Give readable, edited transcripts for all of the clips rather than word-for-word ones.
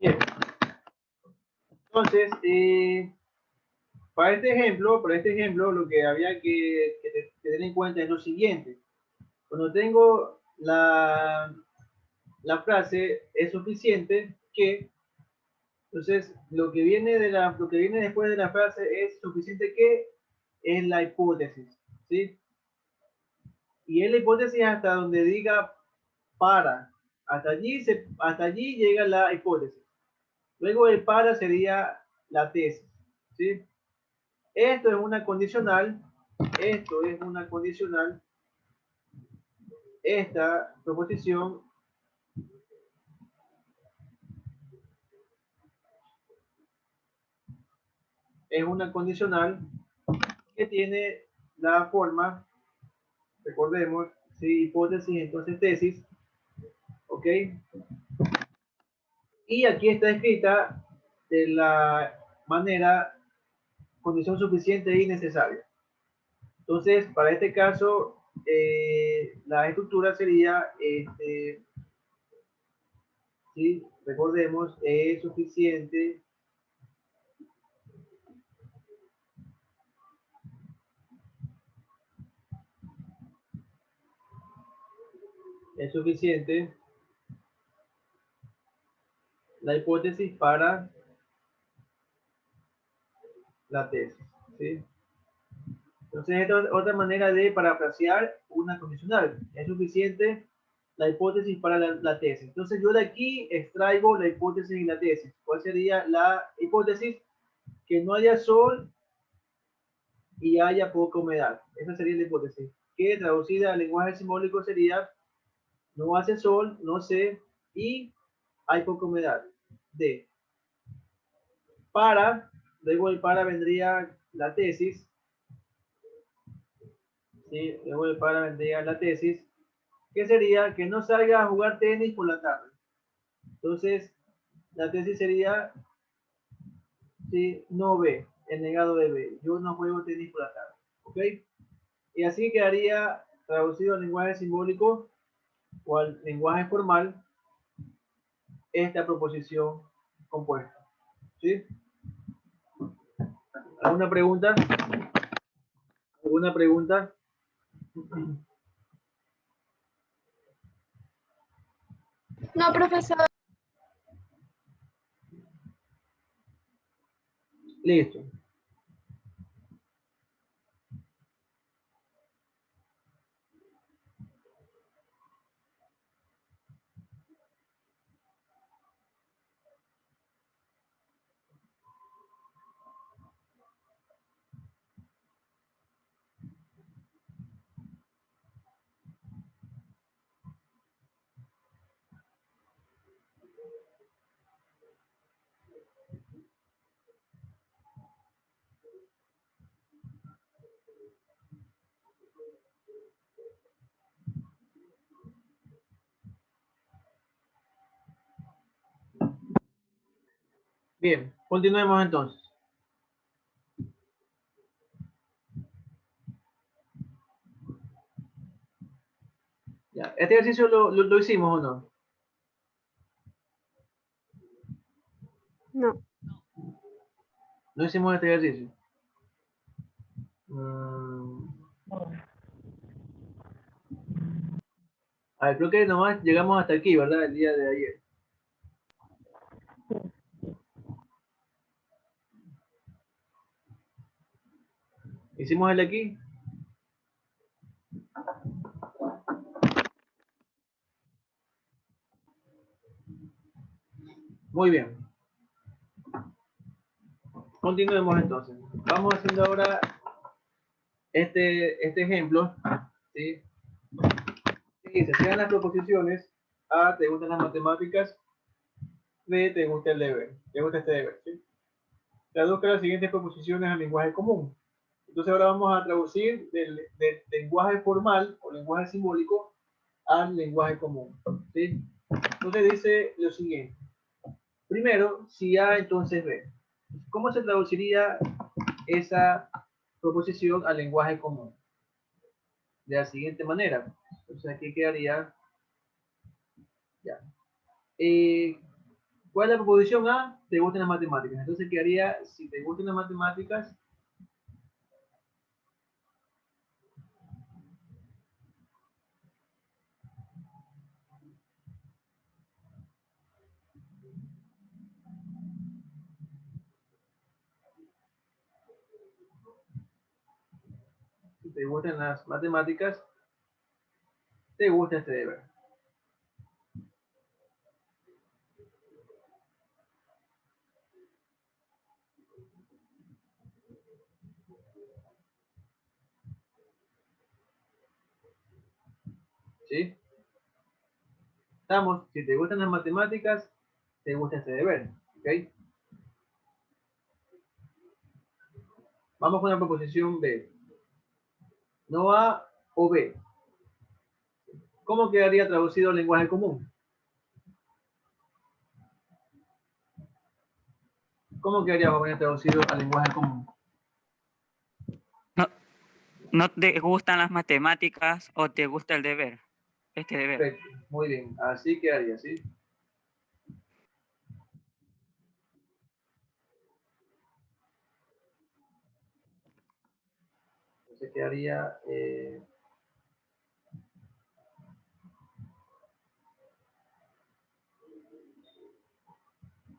Bien. Entonces, para este ejemplo, lo que había que tener en cuenta es lo siguiente. Cuando tengo la frase es suficiente que, entonces lo que viene después de la frase es suficiente que es la hipótesis, ¿sí? Y es la hipótesis hasta donde diga para. Hasta allí llega la hipótesis. Luego el para sería la tesis, ¿sí? Esto es una condicional. Esto es una condicional. Esta proposición es una condicional que tiene la forma, recordemos, ¿sí? Hipótesis, entonces tesis, ¿ok? Y aquí está escrita de la manera condición suficiente y necesaria. Entonces, para este caso, la estructura sería, ¿sí? Recordemos, es suficiente, es suficiente la hipótesis para la tesis, ¿sí? Entonces, esta es otra manera de parafrasear una condicional. Es suficiente la hipótesis para la tesis. Entonces, yo de aquí extraigo la hipótesis y la tesis. ¿Cuál sería la hipótesis? Que no haya sol y haya poca humedad. Esa sería la hipótesis. Que traducida al lenguaje simbólico sería no hace sol, no sé, y hay poca humedad. D. Para, luego del para vendría la tesis. ¿Sí? Luego del para vendría la tesis, que sería que no salga a jugar tenis por la tarde. Entonces, la tesis sería, ¿sí? No B, el negado de B. Yo no juego tenis por la tarde. ¿Ok? Y así quedaría traducido al lenguaje simbólico o al lenguaje formal esta proposición compuesta. ¿Sí? ¿Alguna pregunta? ¿Alguna pregunta? No, profesor. Listo. Bien, continuemos entonces. Ya, ¿este ejercicio lo hicimos o no? No. No hicimos este ejercicio. A ver, creo que nomás llegamos hasta aquí, ¿verdad? El día de ayer. ¿Hicimos el de aquí? Muy bien. Continuemos entonces. Vamos haciendo ahora este ejemplo. ¿Sí? Dice, sean las proposiciones. A, te gustan las matemáticas. B, te gusta el deber. Te gusta este deber. ¿Sí? Traduzca las siguientes proposiciones al lenguaje común. Entonces ahora vamos a traducir del lenguaje formal o lenguaje simbólico al lenguaje común. ¿Sí? Entonces dice lo siguiente. Primero, si A, entonces B. ¿Cómo se traduciría esa proposición al lenguaje común? De la siguiente manera. Entonces aquí quedaría, ya. ¿Cuál es la proposición A? Te gustan las matemáticas. Entonces, ¿qué haría si te gustan las matemáticas? Si te gustan las matemáticas, te gusta este deber. ¿Sí? Estamos, si te gustan las matemáticas, te gusta este deber. ¿Ok? Vamos con la proposición B. No A o B. ¿Cómo quedaría traducido al lenguaje común? ¿Cómo quedaría traducido al lenguaje común? No, ¿no te gustan las matemáticas o te gusta el deber? Este deber. Perfecto, muy bien. Así quedaría, ¿sí? Entonces quedaría...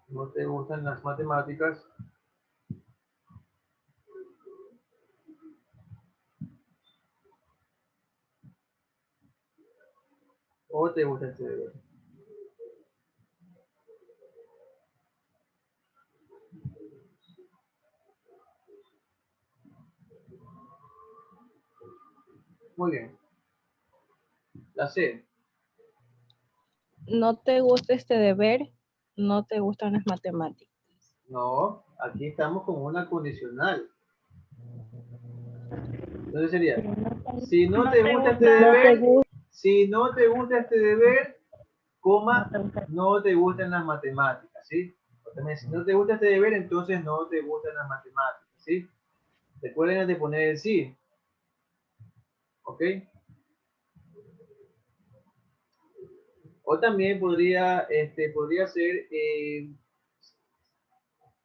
no te gustan las matemáticas, o te gusta este deber. Muy bien. La C. No te gusta este deber, no te gustan las matemáticas. No, aquí estamos con una condicional. Entonces sería, si no te gusta este deber, si no te gusta este deber, coma, no te gustan las matemáticas, ¿sí? También, si no te gusta este deber, entonces no te gustan las matemáticas, ¿sí? Recuerden de poner el sí. ¿Ok? O también podría ser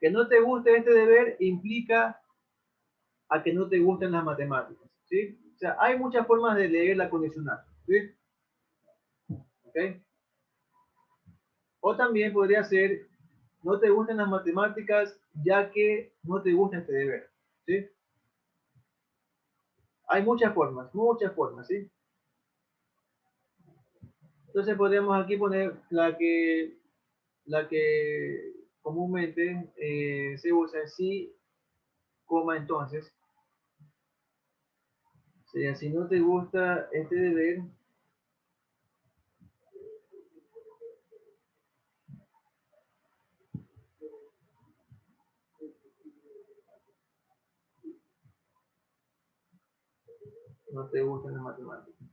que no te guste este deber implica a que no te gusten las matemáticas, ¿sí? O sea, hay muchas formas de leer la condicional, ¿sí? ¿Ok? O también podría ser, no te gustan las matemáticas ya que no te gusta este deber, ¿sí? Hay muchas formas, ¿sí? Entonces podríamos aquí poner la que comúnmente se usa en sí, coma entonces. Sería, si no te gusta este deber, no te gustan las matemáticas.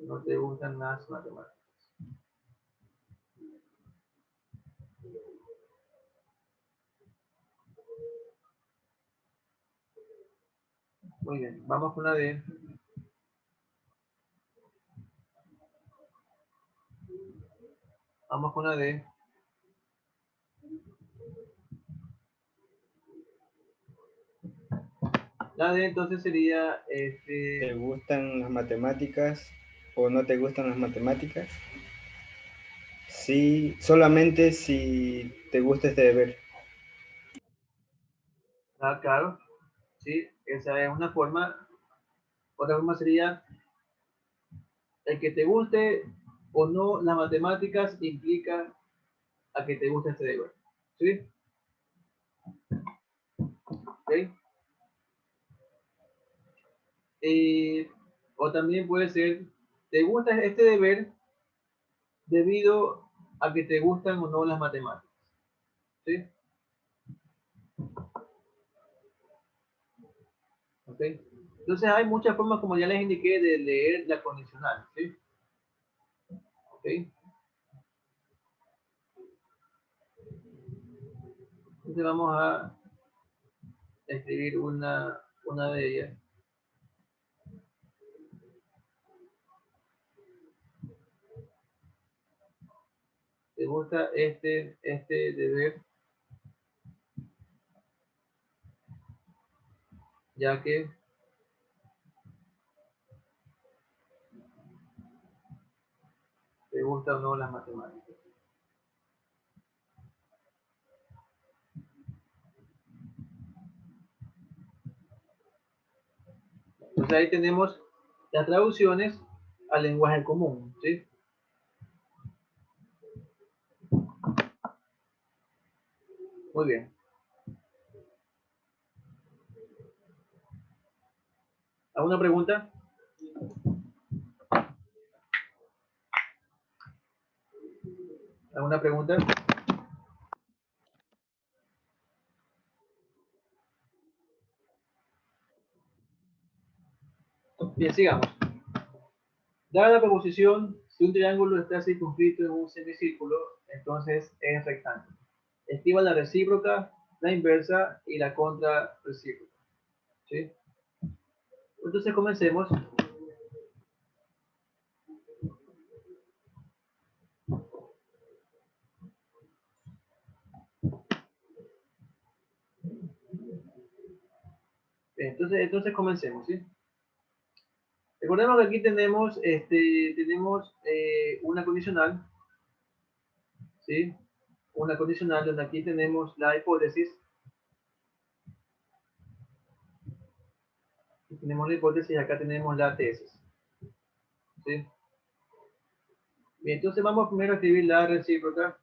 No te gustan las matemáticas. Muy bien, vamos con la D. Vamos con la D. La D entonces sería, ¿Te gustan las matemáticas o no te gustan las matemáticas? Sí, solamente si te gusta este deber. claro, sí, esa es una forma. Otra forma sería, el que te guste o no las matemáticas implica a que te guste este deber, ¿sí? ¿Ok? O también puede ser, te gusta este deber debido a que te gustan o no las matemáticas, ¿sí? ¿Ok? Entonces hay muchas formas, como ya les indiqué, de leer la condicional, ¿sí? ¿Ok? Entonces vamos a escribir una de ellas. gusta este deber, ya que te gusta o no las matemáticas. Entonces ahí tenemos las traducciones al lenguaje común, ¿sí? Muy bien. ¿Alguna pregunta? ¿Alguna pregunta? Bien, sigamos. Dada la proposición, si un triángulo está circunscrito en un semicírculo, entonces es rectángulo. Estima la recíproca, la inversa y la contrarrecíproca. ¿Sí? Entonces comencemos. Entonces comencemos, ¿sí? Recordemos que aquí tenemos, una condicional, ¿sí? Una condicional donde aquí tenemos la hipótesis. Aquí tenemos la hipótesis y acá tenemos la tesis, ¿sí? Bien, entonces vamos primero a escribir la recíproca.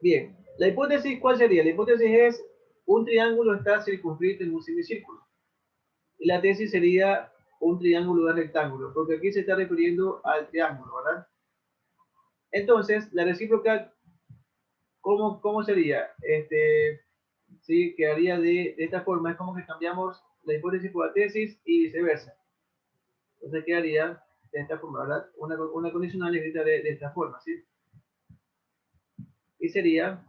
Bien, la hipótesis, ¿cuál sería? La hipótesis es un triángulo está circunscrito en un semicírculo. Y la tesis sería un triángulo de rectángulo, porque aquí se está refiriendo al triángulo, ¿verdad? Entonces, la recíproca, ¿cómo sería? Sí, quedaría de esta forma, es como que cambiamos la hipótesis por la tesis y viceversa. Entonces quedaría de esta forma, ¿verdad? Una condicional escrita de esta forma, ¿sí? Y sería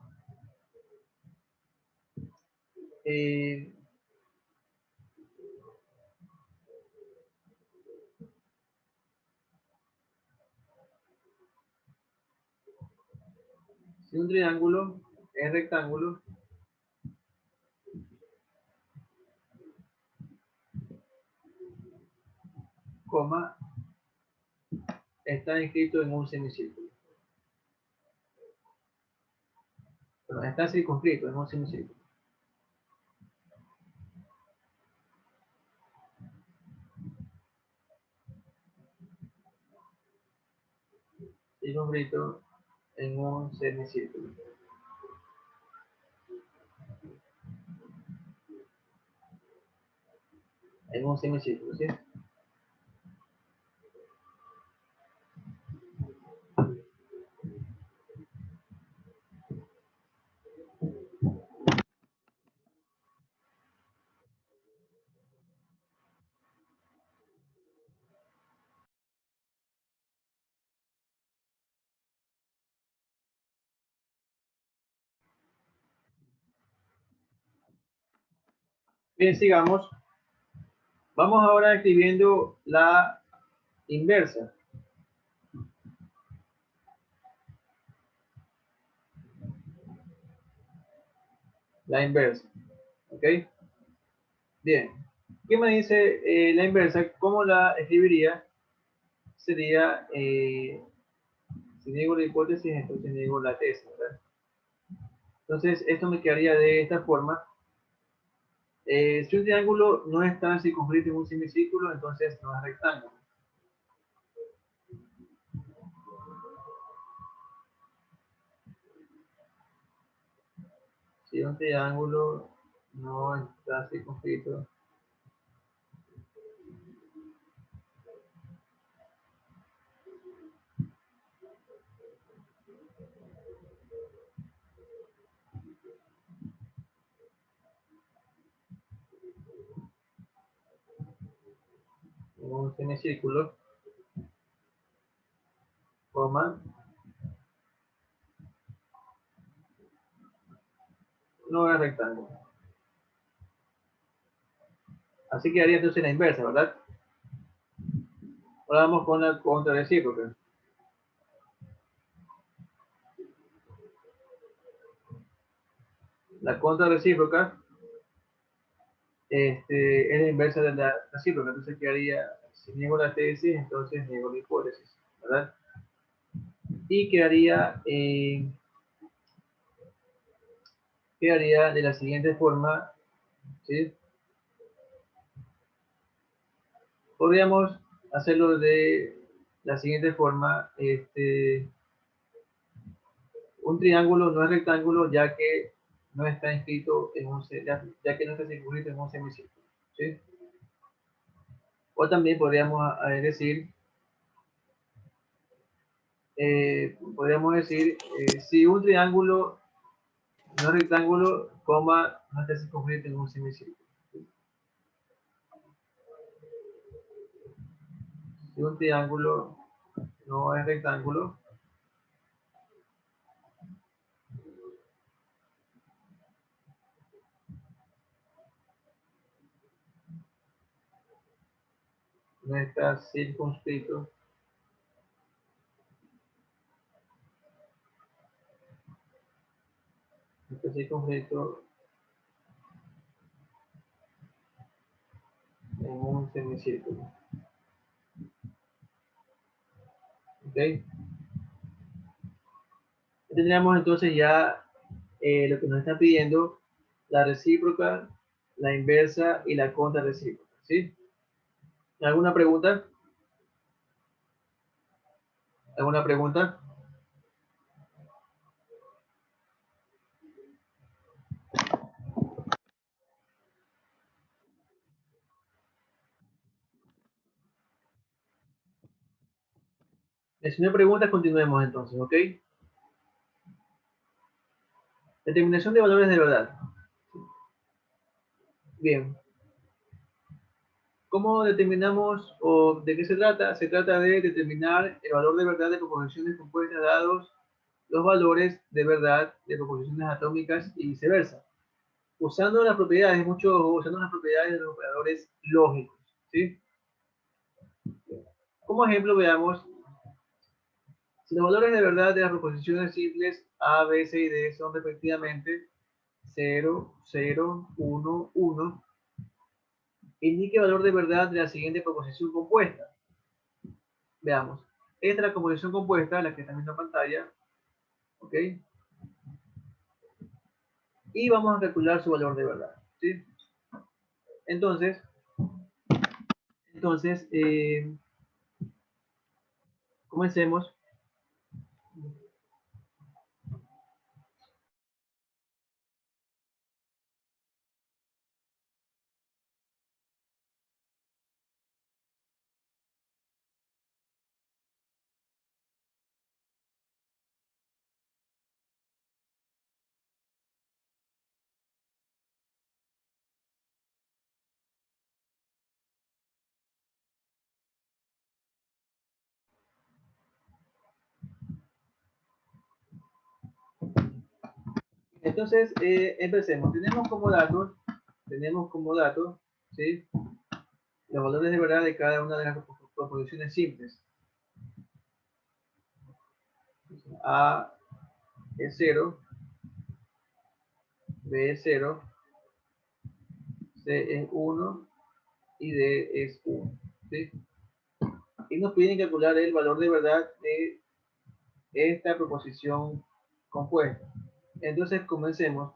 eh, si un triángulo es rectángulo, coma, está inscrito en un semicírculo. Bueno, está circunscrito en un semicírculo. Circunscrito en un semicírculo. En un semicírculo, ¿sí? Bien, sigamos. Vamos ahora escribiendo la inversa. La inversa. ¿Ok? Bien. ¿Qué me dice la inversa? ¿Cómo la escribiría? Sería, si niego la hipótesis, entonces niego la tesis, ¿verdad? Entonces, esto me quedaría de esta forma. Si un triángulo no está circunscrito en un semicírculo, entonces no es rectángulo. Si un triángulo no está circunscrito en un semicírculo, coma, no es rectángulo. Así quedaría entonces la inversa, ¿verdad? Ahora vamos con la contra recíproca. La contra recíproca es la inversa de la recíproca. Entonces, ¿qué haría? Si niego la tesis, entonces niego la hipótesis, ¿verdad? Y quedaría de la siguiente forma, ¿sí? Podríamos hacerlo de la siguiente forma. Un triángulo no es rectángulo ya que no está inscrito en ya que no está circunscrito en un semicírculo, ¿sí? O también podríamos decir, si un triángulo no es rectángulo, coma, no está circunscrito en un semicírculo. Si un triángulo no es rectángulo, no está circunscrito en un semicírculo. ¿Ok? Tendríamos entonces ya lo que nos está pidiendo, la recíproca, la inversa y la contra recíproca, ¿sí? ¿Alguna pregunta? ¿Alguna pregunta? Si no hay preguntas, continuemos entonces, ¿ok? Determinación de valores de verdad. Bien. ¿Cómo determinamos o de qué se trata? Se trata de determinar el valor de verdad de proposiciones compuestas dados los valores de verdad de proposiciones atómicas y viceversa. Usando las propiedades, usando las propiedades de los operadores lógicos, ¿sí? Como ejemplo, veamos, si los valores de verdad de las proposiciones simples A, B, C y D son respectivamente 0, 0, 1, 1, indique el valor de verdad de la siguiente proposición compuesta. Veamos. Esta es la composición compuesta, la que está viendo en pantalla. ¿Ok? Y vamos a calcular su valor de verdad. ¿Sí? Entonces, comencemos. Entonces, empecemos. Tenemos como datos, ¿sí? Los valores de verdad de cada una de las proposiciones simples. A es 0, B es 0, C es 1 y D es 1. ¿Sí? Y nos piden calcular el valor de verdad de esta proposición compuesta. Entonces, comencemos.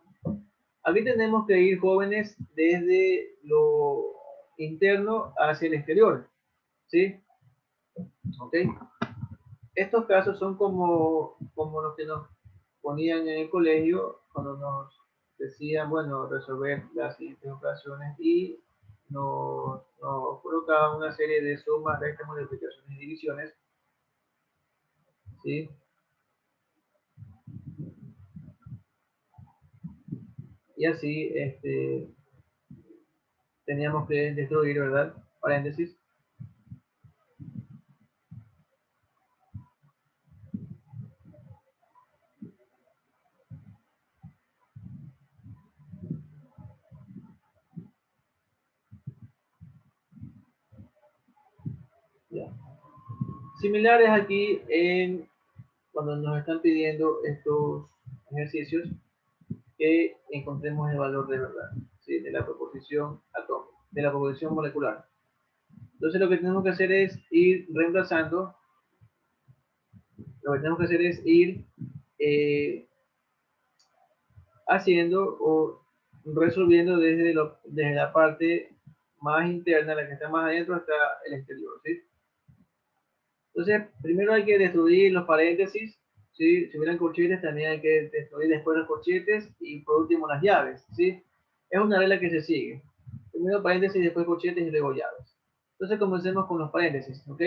Aquí tenemos que ir, jóvenes, desde lo interno hacia el exterior. ¿Sí? ¿Ok? Estos casos son como los que nos ponían en el colegio cuando nos decían, bueno, resolver las siguientes operaciones y nos colocaban una serie de sumas, restas, multiplicaciones y divisiones. ¿Sí? Y así teníamos que destruir, ¿verdad? Paréntesis. Ya. Similares aquí en cuando nos están pidiendo estos ejercicios que encontremos el valor de verdad, ¿sí? De la proposición atómica, de la proposición molecular. Entonces lo que tenemos que hacer es ir reemplazando, lo que tenemos que hacer es ir haciendo o resolviendo desde la parte más interna, la que está más adentro, hasta el exterior, ¿sí? Entonces, primero hay que destruir los paréntesis, ¿sí? Si hubieran corchetes, también hay que destruir después los corchetes y por último las llaves, ¿sí? Es una regla que se sigue. Primero paréntesis, después corchetes y luego llaves. Entonces, comencemos con los paréntesis, ¿ok?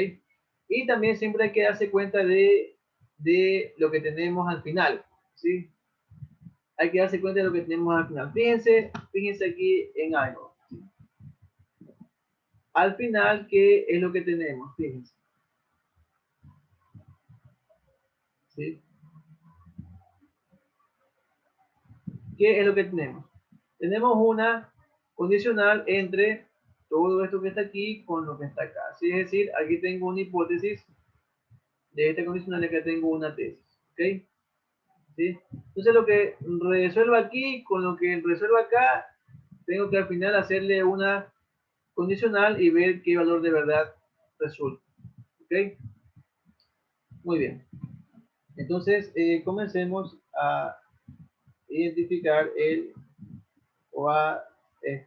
Y también siempre hay que darse cuenta de lo que tenemos al final, ¿sí? Hay que darse cuenta de lo que tenemos al final. Fíjense aquí en algo. ¿Sí? Al final, ¿qué es lo que tenemos? Fíjense. ¿Sí? ¿Qué es lo que tenemos? Tenemos una condicional entre todo esto que está aquí con lo que está acá. ¿Sí? Es decir, aquí tengo una hipótesis de esta condicional y acá tengo una tesis. ¿Ok? ¿Sí? Entonces lo que resuelva aquí con lo que resuelva acá, tengo que al final hacerle una condicional y ver qué valor de verdad resulta. ¿Ok? Muy bien. Entonces, comencemos a identificar o a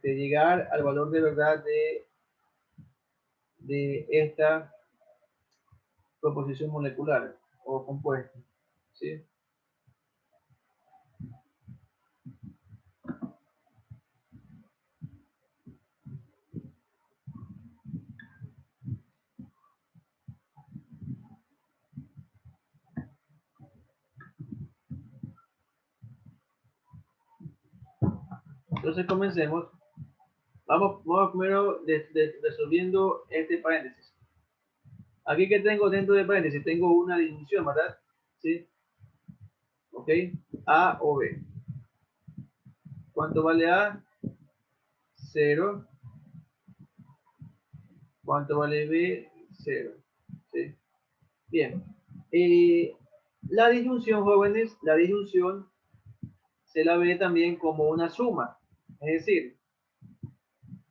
llegar al valor de verdad de esta proposición molecular o compuesta. ¿Sí? Entonces comencemos. Vamos primero resolviendo este paréntesis. Aquí que tengo dentro de paréntesis, tengo una disyunción, ¿verdad? ¿Sí? ¿Ok? A o B. ¿Cuánto vale A? 0. ¿Cuánto vale B? 0. ¿Sí? Bien. La disyunción, jóvenes, la disyunción se la ve también como una suma. Es decir,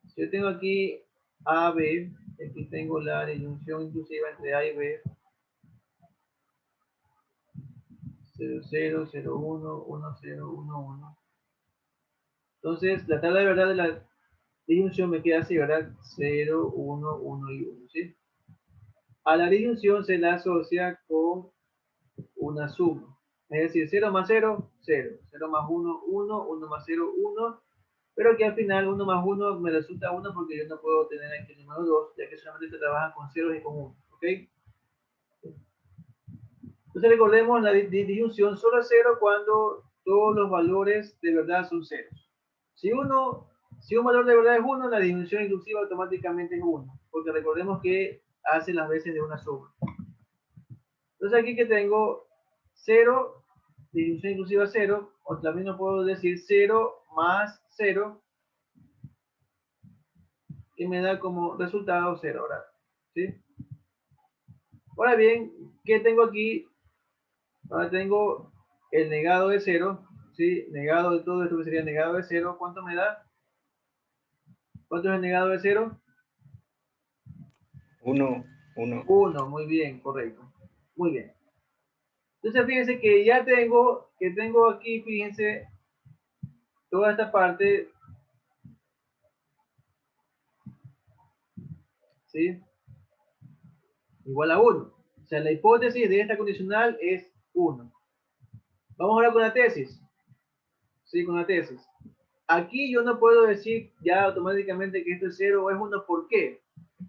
si yo tengo aquí A, B, aquí tengo la disyunción inclusiva entre A y B, 0, 0, 0, 1, 1, 0, 1, 1. Entonces, la tabla de verdad de la disyunción me queda así, ¿verdad? 0, 1, 1 y 1, ¿sí? A la disyunción se la asocia con una suma. Es decir, 0 más 0, 0. 0 más 1, 1. 1 más 0, 1. Pero que al final 1 más 1 me resulta 1 porque yo no puedo tener aquí el número 2, ya que solamente se trabaja con ceros y con 1. ¿Ok? Entonces recordemos la disyunción solo es 0 cuando todos los valores de verdad son ceros. Si un valor de verdad es 1, la disyunción inclusiva automáticamente es 1, porque recordemos que hace las veces de una suma. Entonces aquí que tengo 0, disyunción inclusiva 0, o también no puedo decir 0 más 0, que me da como resultado 0, ¿verdad? ¿Sí? Ahora bien, ¿qué tengo aquí? Ahora tengo el negado de 0, ¿sí? Negado de todo esto que sería negado de 0, ¿cuánto me da? ¿Cuánto es el negado de 0? 1, 1. 1, muy bien, correcto. Muy bien. Entonces fíjense que ya tengo aquí, fíjense, toda esta parte, ¿sí? Igual a 1. O sea, la hipótesis de esta condicional es 1. Vamos ahora con la tesis. Sí, con la tesis. Aquí yo no puedo decir ya automáticamente que esto es 0 o es 1. ¿Por qué?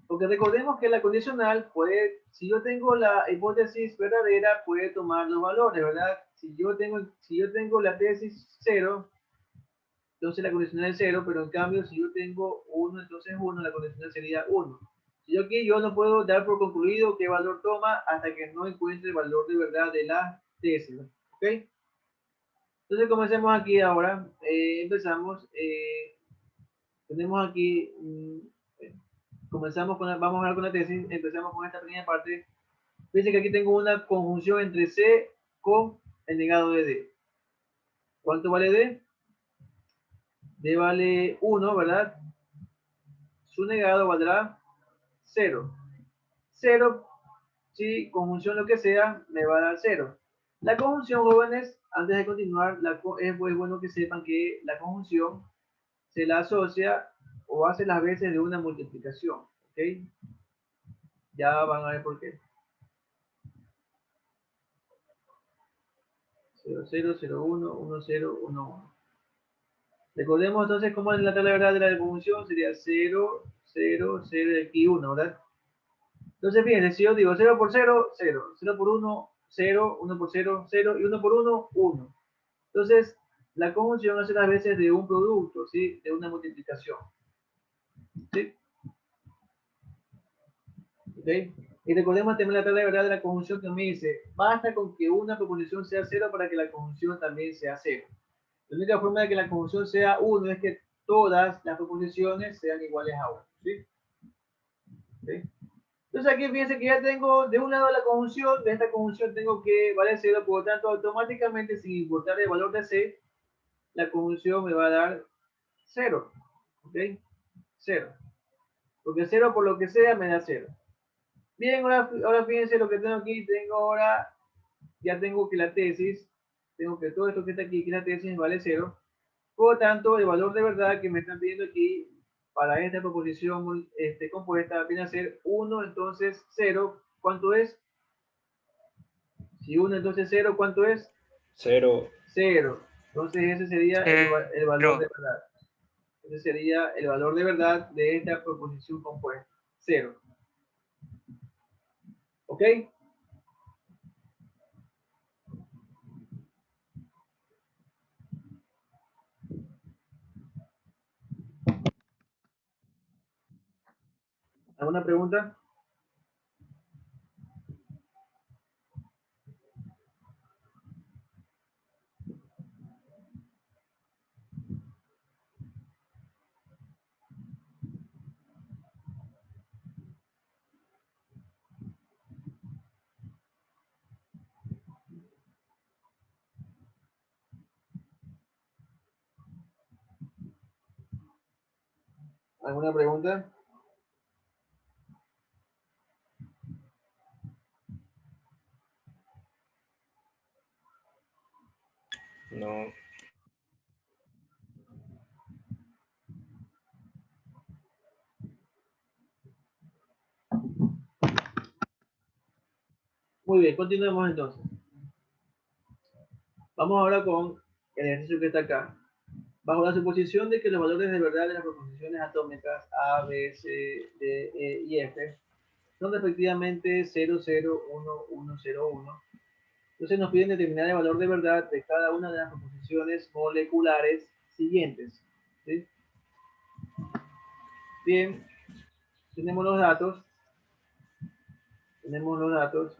Porque recordemos que la condicional puede, si yo tengo la hipótesis verdadera, puede tomar los valores, ¿verdad? Si yo tengo la tesis 0, entonces la condicional es 0, pero en cambio si yo tengo 1, entonces 1, la condicional sería 1. Si yo aquí yo no puedo dar por concluido qué valor toma hasta que no encuentre el valor de verdad de la tesis, ¿ok? Entonces comencemos aquí ahora, empezamos, tenemos aquí, vamos a ver con la tesis, empezamos con esta primera parte Fíjense que aquí tengo una conjunción entre C con el negado de D. ¿Cuánto vale D? D vale 1, ¿verdad? Su negado valdrá 0. 0, si conjunción lo que sea, me va a dar 0. La conjunción, jóvenes, antes de continuar, es bueno que sepan que la conjunción se la asocia o hace las veces de una multiplicación. ¿Ok? Ya van a ver por qué. 0, 0, 0, 1, 1, 0, 1, 1. Recordemos entonces cómo es la tabla verdad de la conjunción. Sería 0, 0, 0 y aquí 1, ¿verdad? Entonces, fíjense, si yo digo 0 por 0, 0. 0 por 1, 0. 1 por 0, 0. Y 1 por 1, 1. Entonces, la conjunción hace las veces de un producto, ¿sí? De una multiplicación. ¿Sí? ¿Ok? Y recordemos también la tabla de verdad de la conjunción que me dice, basta con que una proposición sea 0 para que la conjunción también sea 0. La única forma de que la conjunción sea 1 es que todas las proposiciones sean iguales a 1. ¿Sí? ¿Ok? Entonces aquí fíjense que ya tengo de un lado la conjunción, de esta conjunción tengo que valer 0, por lo tanto automáticamente sin importar el valor de C, la conjunción me va a dar 0. ¿Ok? 0. Porque 0 por lo que sea me da 0. Bien, ahora fíjense lo que tengo aquí, ya tengo que la tesis, tengo que todo esto que está aquí, que la tesis vale 0. Por lo tanto, el valor de verdad que me están pidiendo aquí para esta proposición compuesta viene a ser 1, entonces 0. ¿Cuánto es? Si 1, entonces 0, ¿cuánto es? 0. 0. Entonces ese sería el valor de 0. verdad. Ese sería el valor de verdad de esta proposición compuesta. 0. ¿Ok? ¿Alguna pregunta? ¿Alguna pregunta? No. Muy bien, continuemos entonces. Vamos ahora con el ejercicio que está acá. Bajo la suposición de que los valores de verdad de las proposiciones atómicas A, B, C, D, E y F son respectivamente 0, 0, 1, 1, 0, 1. Entonces nos piden determinar el valor de verdad de cada una de las proposiciones moleculares siguientes. ¿Sí? Bien, tenemos los datos. Tenemos los datos.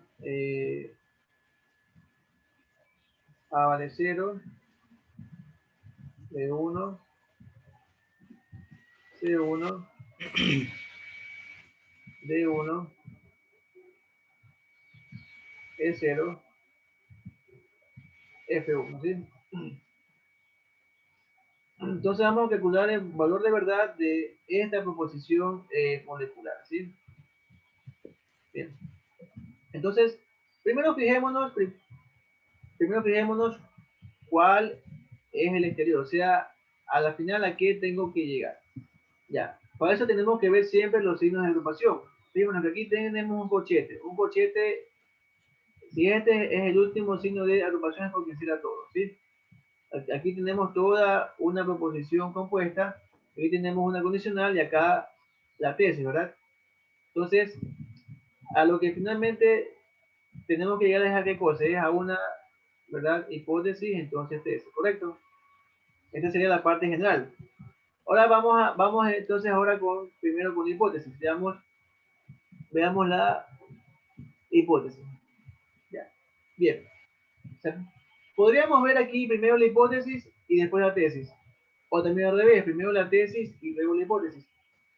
A vale 0, B1, C1, D1, E0, F1, ¿sí? Entonces vamos a calcular el valor de verdad de esta proposición molecular, ¿sí? Bien. Entonces, primero fijémonos cuál es el exterior, o sea, a la final a qué tengo que llegar. Ya, para eso tenemos que ver siempre los signos de agrupación. Fíjense que aquí tenemos un corchete. Un corchete, si este es el último signo de agrupación es porque será todo, ¿sí? Aquí tenemos toda una proposición compuesta, aquí tenemos una condicional y acá la tesis, ¿verdad? Entonces, a lo que finalmente tenemos que llegar es a qué cosa, es a una, ¿verdad? Hipótesis, entonces tesis, ¿correcto? Esta sería la parte general. Ahora vamos entonces ahora primero con hipótesis. Veamos la hipótesis. Ya. Bien. O sea, podríamos ver aquí primero la hipótesis y después la tesis. O también al revés, primero la tesis y luego la hipótesis.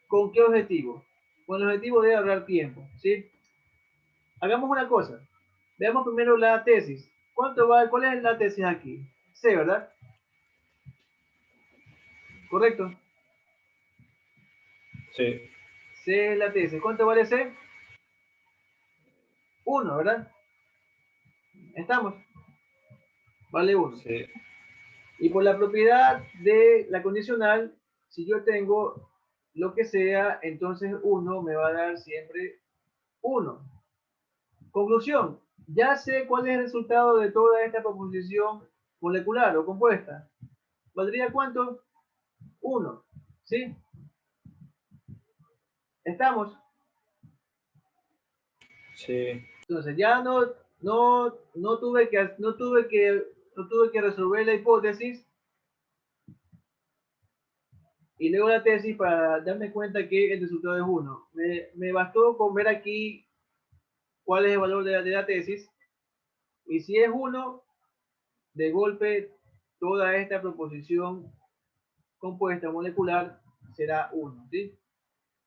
¿Con qué objetivo? Con el objetivo de ahorrar tiempo, ¿sí? Hagamos una cosa. Veamos primero la tesis. ¿Cuál es la tesis aquí? C, ¿verdad? ¿Correcto? Sí. C es la tesis. ¿Cuánto vale C? 1, ¿verdad? ¿Estamos? Vale 1. Sí. Y por la propiedad de la condicional, si yo tengo lo que sea, entonces 1 me va a dar siempre 1. Conclusión, ya sé cuál es el resultado de toda esta proposición molecular o compuesta. ¿Valdría cuánto? 1. ¿Sí? ¿Estamos? Sí. Entonces ya no tuve que resolver la hipótesis y luego la tesis para darme cuenta que el resultado es 1. Me bastó con ver aquí cuál es el valor de la tesis, y si es 1, de golpe toda esta proposición compuesta molecular será 1, ¿sí?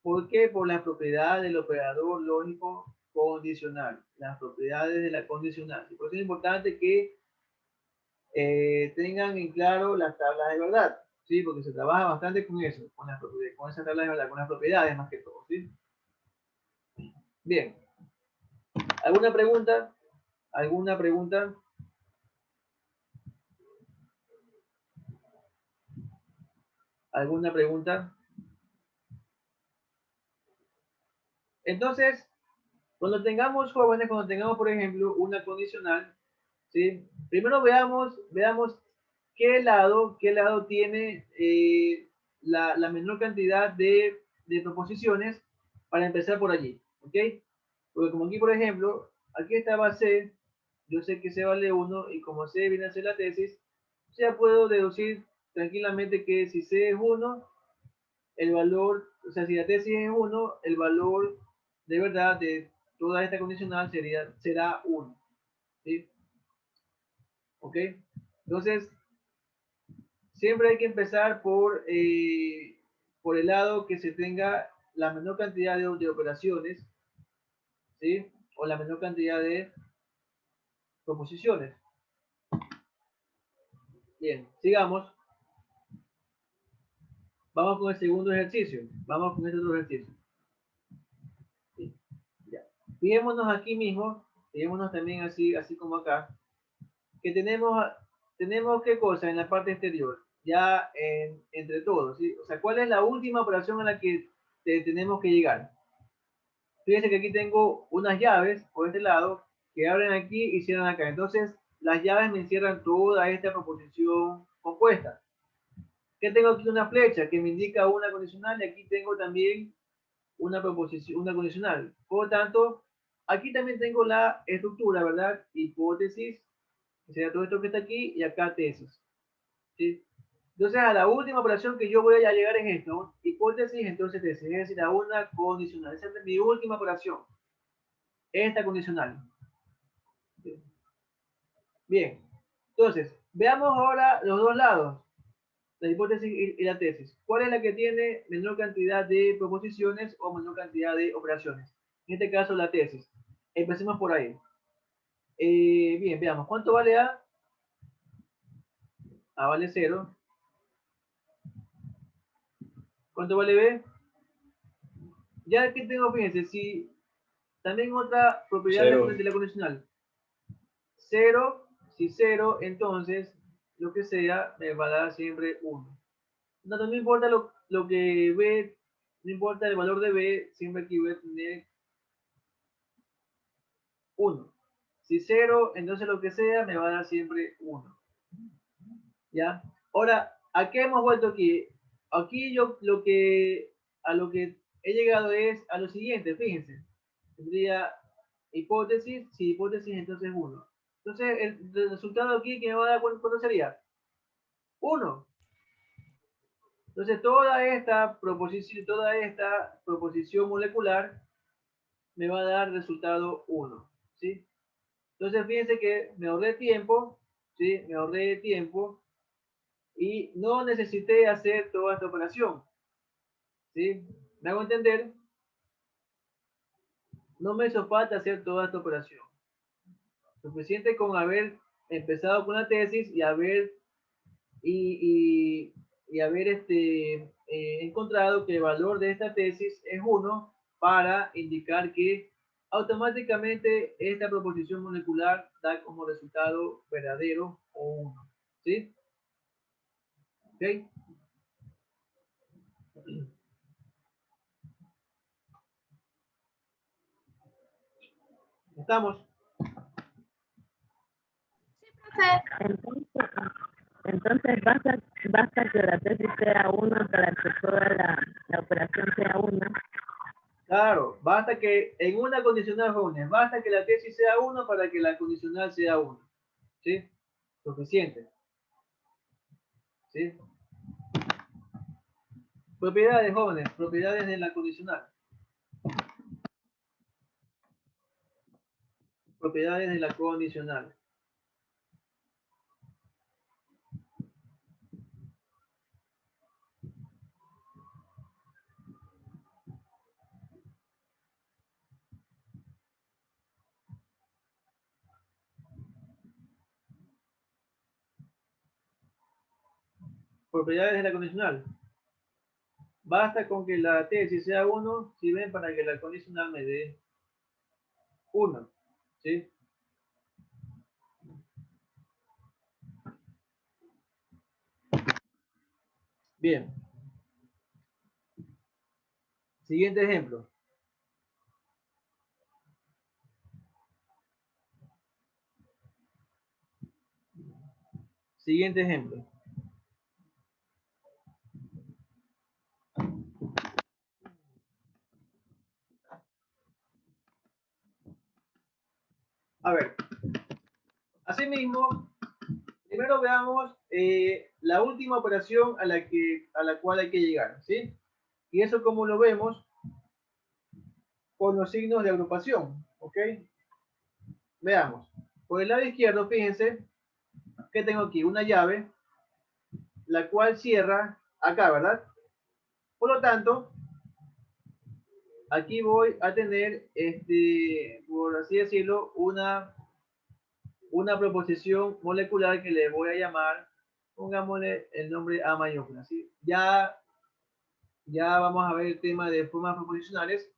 ¿Por qué? Por las propiedades del operador lógico condicional, las propiedades de la condicional. Y por eso es importante que tengan en claro las tablas de verdad, ¿sí? Porque se trabaja bastante con eso, con esas tablas de verdad, con las propiedades más que todo, ¿sí? Bien. ¿Alguna pregunta? ¿Alguna pregunta? ¿Alguna pregunta? Entonces, cuando tengamos jóvenes, cuando tengamos, por ejemplo, una condicional, ¿sí? Primero veamos qué lado tiene la menor cantidad de proposiciones para empezar por allí, ¿ok? Porque como aquí, por ejemplo, aquí estaba C, yo sé que C vale 1, y como C viene a ser la tesis, ya puedo deducir tranquilamente que si C es 1, el valor, o sea, si la tesis es 1, el valor de verdad de toda esta condicional será 1, ¿sí? ¿Ok? Entonces, siempre hay que empezar por el lado que se tenga la menor cantidad de operaciones, ¿sí? O la menor cantidad de proposiciones. Bien, sigamos. Vamos con el segundo ejercicio. Vamos con este otro ejercicio. ¿Sí? Ya. Fijémonos aquí mismo, fijémonos también así como acá, que tenemos qué cosa en la parte exterior, ya entre todos, ¿sí? O sea, ¿cuál es la última operación a la que tenemos que llegar? Fíjense que aquí tengo unas llaves por este lado que abren aquí y cierran acá. Entonces, las llaves me encierran toda esta proposición compuesta. ¿Qué tengo aquí? Una flecha que me indica una condicional, y aquí tengo también una proposición, una condicional. Por lo tanto, aquí también tengo la estructura, ¿verdad? Hipótesis, que sería todo esto que está aquí, y acá tesis, ¿sí? Entonces, a la última operación que yo voy a llegar es esto, ¿no? Hipótesis, entonces tesis, es decir, a una condicional. Esa es mi última operación, esta condicional. ¿Sí? Bien, entonces, veamos ahora los dos lados, la hipótesis y la tesis. ¿Cuál es la que tiene menor cantidad de proposiciones o menor cantidad de operaciones? En este caso, la tesis. Empecemos por ahí. Bien, veamos. ¿Cuánto vale A? A vale 0. ¿Cuánto vale B? Ya aquí tengo, fíjense, si también otra propiedad de Cero. la condicional. 0, si 0, entonces lo que sea me va a dar siempre 1. No me importa lo que B, no importa el valor de B, siempre aquí voy a tener 1. Si 0, entonces lo que sea me va a dar siempre 1. ¿Ya? Ahora, ¿a qué hemos vuelto aquí? Aquí yo a lo que he llegado es a lo siguiente, fíjense. Tendría hipótesis, si hipótesis entonces 1. Entonces, el resultado aquí que me va a dar, ¿cuánto sería? 1. Entonces, toda esta proposición molecular me va a dar resultado 1, ¿sí? Entonces, fíjense que me ahorré tiempo, ¿sí? Me ahorré tiempo y no necesité hacer toda esta operación, ¿sí? ¿Me hago entender? No me hizo falta hacer toda esta operación. Suficiente con haber empezado con la tesis y haber y haber encontrado que el valor de esta tesis es 1 para indicar que automáticamente esta proposición molecular da como resultado verdadero o 1. ¿Sí? ¿Ok? ¿Estamos? Profe, Entonces basta que la tesis sea una para que toda la operación sea una. Claro, basta que en una condicional, jóvenes, basta que la tesis sea 1 para que la condicional sea 1. ¿Sí? Suficiente. ¿Sí? Propiedades, jóvenes, propiedades de la condicional. Propiedades de la condicional. Propiedades de la condicional. Basta con que la tesis sea 1, si ven, para que la condicional me dé 1. ¿Sí? Bien. Siguiente ejemplo. Siguiente ejemplo. A ver. Asimismo, primero veamos la última operación a la cual hay que llegar, ¿sí? Y eso como lo vemos con los signos de agrupación, ¿ok? Veamos. Por el lado izquierdo, fíjense que tengo aquí una llave, la cual cierra acá, ¿verdad? Por lo tanto, aquí voy a tener, por así decirlo, una proposición molecular que le voy a llamar, pongámosle el nombre A mayúscula, ¿sí? Ya vamos a ver el tema de formas proposicionales,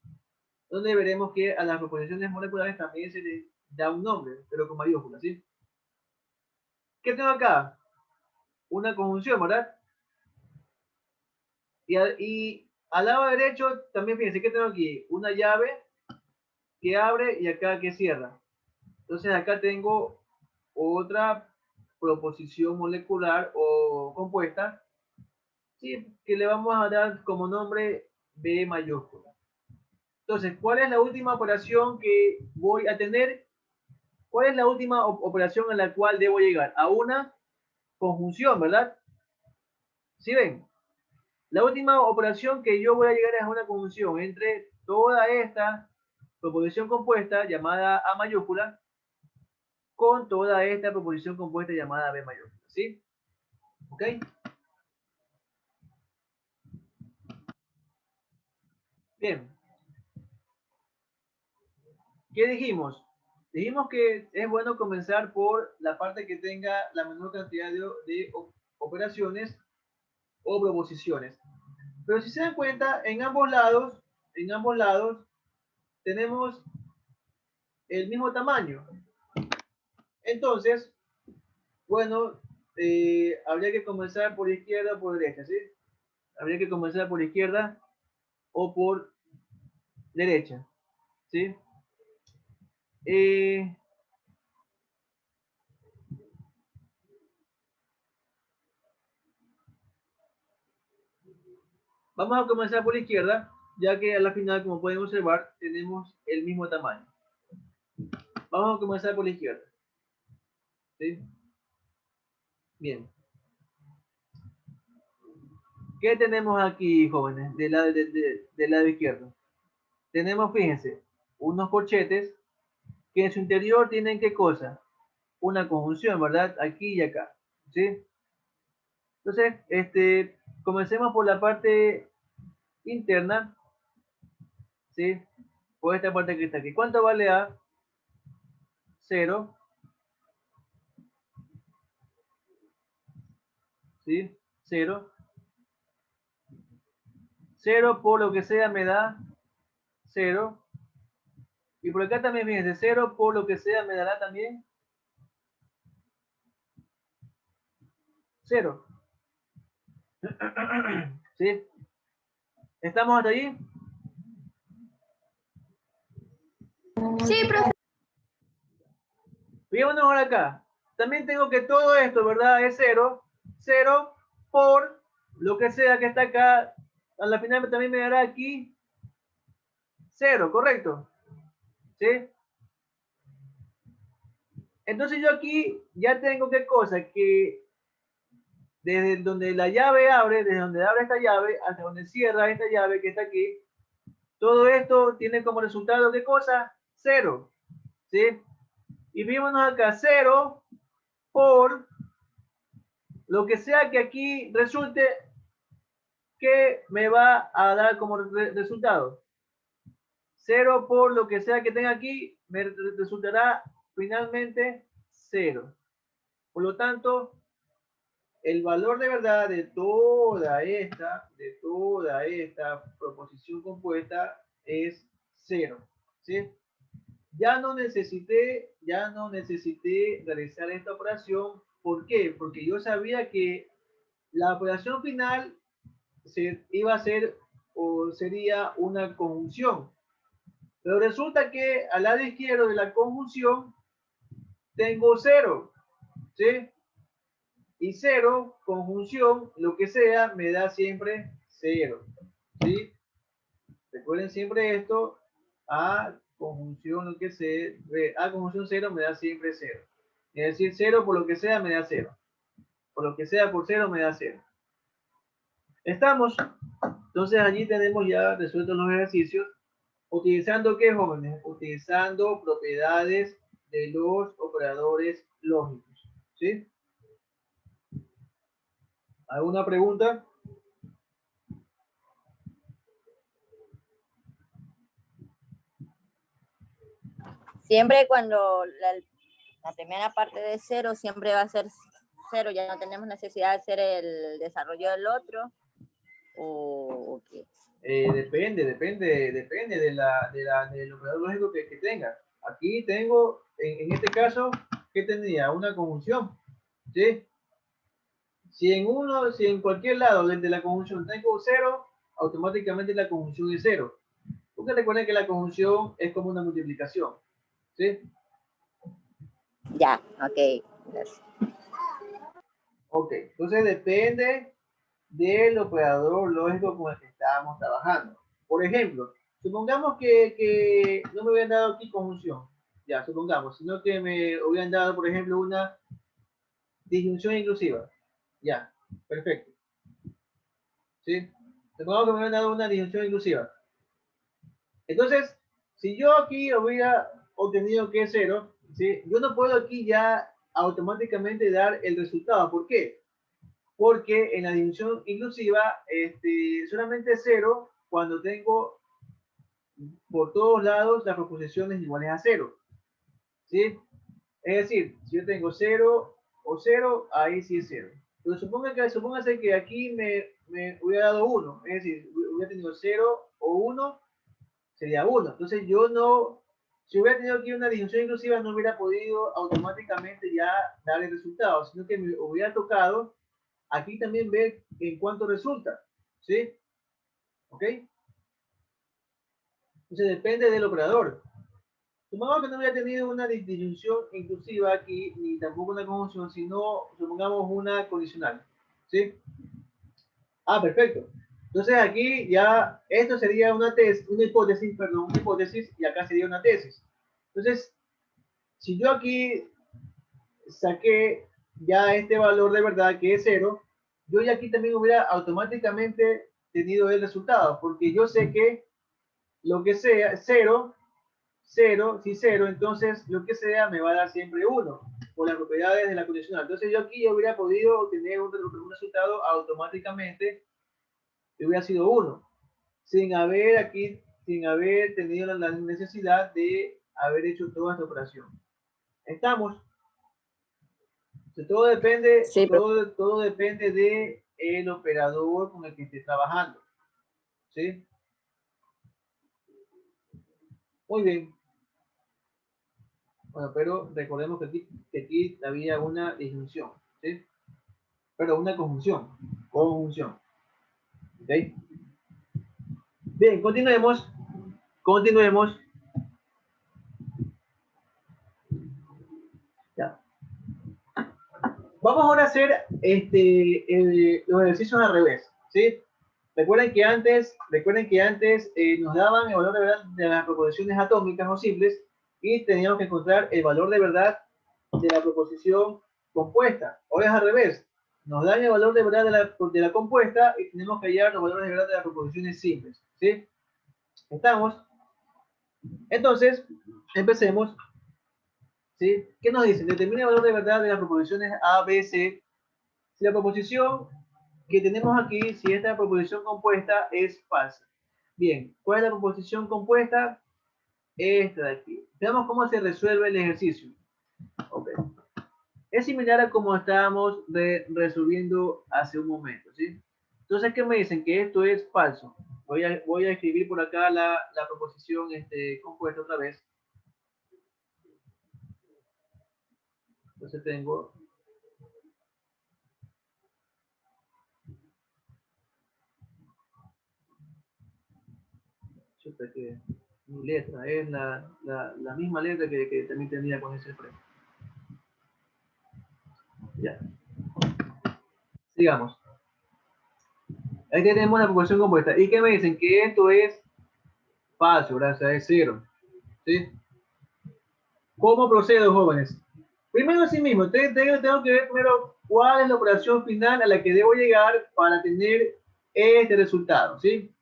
donde veremos que a las proposiciones moleculares también se les da un nombre, pero con mayúsculas, ¿sí? ¿Qué tengo acá? Una conjunción, ¿verdad? Y al lado derecho también fíjense que tengo aquí una llave que abre y acá que cierra. Entonces acá tengo otra proposición molecular o compuesta, ¿sí? Que le vamos a dar como nombre B mayúscula. Entonces, ¿cuál es la última operación que voy a tener? ¿Cuál es la última operación a la cual debo llegar? A una conjunción, ¿verdad? ¿Sí ven? La última operación que yo voy a llegar es a una conjunción entre toda esta proposición compuesta llamada A mayúscula con toda esta proposición compuesta llamada B mayúscula, ¿sí? ¿Ok? Bien. ¿Qué dijimos? Dijimos que es bueno comenzar por la parte que tenga la menor cantidad de operaciones o proposiciones. Pero si se dan cuenta, en ambos lados tenemos el mismo tamaño. Entonces, bueno, habría que comenzar por izquierda o por derecha, ¿sí? Habría que comenzar por izquierda o por derecha, ¿sí? Eh, Vamos a comenzar por izquierda, ya que a la final, como pueden observar, tenemos el mismo tamaño. Vamos a comenzar por la izquierda. ¿Sí? Bien. ¿Qué tenemos aquí, jóvenes, del lado izquierdo? Tenemos, fíjense, unos corchetes que en su interior tienen ¿qué cosa? Una conjunción, ¿verdad? Aquí y acá. ¿Sí? Entonces, comencemos por la parte interna. ¿Sí? por esta parte que está aquí. ¿Cuánto vale A? 0. ¿Sí? 0. 0 por lo que sea me da 0. Y por acá también, fíjense, 0 por lo que sea me dará también 0. ¿Sí? ¿Estamos hasta allí? Sí, profe. Fijémonos ahora acá. También tengo que todo esto, ¿verdad? Es 0. 0 por lo que sea que está acá. A la final también me dará aquí 0, ¿correcto? ¿Sí? Entonces yo aquí ya tengo qué cosa, que desde donde la llave abre, desde donde abre esta llave hasta donde cierra esta llave que está aquí, todo esto tiene como resultado qué cosa, 0. ¿Sí? Y fijémonos acá, 0 por lo que sea que aquí resulte, que me va a dar como resultado. 0 por lo que sea que tenga aquí, me resultará finalmente 0. Por lo tanto, el valor de verdad de toda esta proposición compuesta es 0. ¿Sí? Ya no necesité realizar esta operación. ¿Por qué? Porque yo sabía que la operación final iba a ser o sería una conjunción. Pero resulta que al lado izquierdo de la conjunción tengo 0. ¿Sí? Y 0, conjunción, lo que sea, me da siempre 0. ¿Sí? Recuerden siempre esto. A conjunción, lo que sea, A conjunción 0 me da siempre 0. Es decir, 0 por lo que sea me da 0. Por lo que sea por 0 me da 0. ¿Estamos? Entonces allí tenemos ya resueltos los ejercicios. ¿Utilizando qué, jóvenes? Utilizando propiedades de los operadores lógicos. ¿Sí? ¿Alguna pregunta? Siempre cuando la primera parte de 0 siempre va a ser 0, ya no tenemos necesidad de hacer el desarrollo del otro. ¿O qué? Depende del operador lógico que tenga. Aquí tengo, en este caso, ¿qué tendría? Una conjunción. ¿Sí? Si en cualquier lado de la conjunción tengo 0, automáticamente la conjunción es 0. Porque recuerden que la conjunción es como una multiplicación. ¿Sí? Ya, ok. Gracias. Ok, entonces depende del operador lógico con el que estábamos trabajando. Por ejemplo, supongamos que no me hubieran dado aquí conjunción, ya, supongamos, sino que me hubieran dado, por ejemplo, una disyunción inclusiva. Ya, perfecto. ¿Sí? Supongamos que me hubieran dado una disyunción inclusiva. Entonces, si yo aquí hubiera obtenido que es 0, ¿sí? Yo no puedo aquí ya automáticamente dar el resultado. ¿Por qué? Porque en la disyunción inclusiva solamente es 0 cuando tengo por todos lados las proposiciones iguales a 0. ¿Sí? Es decir, si yo tengo 0 o 0, ahí sí es 0. Entonces supóngase que aquí me hubiera dado 1, es decir, hubiera tenido 0 o 1, sería 1. Entonces yo no, si hubiera tenido aquí una disyunción inclusiva, no hubiera podido automáticamente ya dar el resultado, sino que me hubiera tocado aquí también ver en cuánto resulta. ¿Sí? ¿Ok? Entonces depende del operador. Supongamos que no hubiera tenido una disyunción inclusiva aquí, ni tampoco una conjunción, sino supongamos una condicional. ¿Sí? Ah, perfecto. Entonces aquí ya, esto sería una hipótesis, y acá sería una tesis. Entonces, si yo aquí saqué ya este valor de verdad que es 0, yo ya aquí también hubiera automáticamente tenido el resultado, porque yo sé que lo que sea, 0, 0, si 0, entonces lo que sea me va a dar siempre 1, por las propiedades de la condicional. Entonces yo aquí hubiera podido obtener un resultado automáticamente, que hubiera sido 1, sin sin haber tenido la necesidad de haber hecho toda esta operación. ¿Estamos? Todo depende, Sí, todo depende de el operador con el que esté trabajando. ¿Sí? Muy bien. Bueno, pero recordemos que aquí había una disjunción, ¿sí? Pero una conjunción. Conjunción. ¿Ok? Bien, continuemos. Continuemos. Ya. Vamos ahora a hacer los ejercicios al revés, ¿sí? Recuerden que antes nos daban el valor de verdad de las proposiciones atómicas o simples y teníamos que encontrar el valor de verdad de la proposición compuesta. Ahora es al revés. Nos dan el valor de verdad de la compuesta y tenemos que hallar los valores de verdad de las proposiciones simples, ¿sí? ¿Estamos? Entonces, empecemos. ¿Sí? ¿Qué nos dice? Determina el valor de verdad de las proposiciones A, B, C. Si la proposición que tenemos aquí, si esta proposición compuesta es falsa. Bien, ¿cuál es la proposición compuesta? Esta de aquí. Veamos cómo se resuelve el ejercicio. Okay. Es similar a como estábamos resolviendo hace un momento, ¿sí? Entonces, ¿qué me dicen? Que esto es falso. Voy a escribir por acá la proposición compuesta otra vez. Entonces tengo que mi letra es la misma letra que también tenía con ese freno. Ya. Sigamos. Ahí tenemos la proporción compuesta. ¿Y qué me dicen? Que esto es falso, gracias, es cero. ¿Sí? ¿Cómo procedo, jóvenes? Primero, sí mismo, tengo que ver primero cuál es la operación final a la que debo llegar para tener este resultado, ¿sí?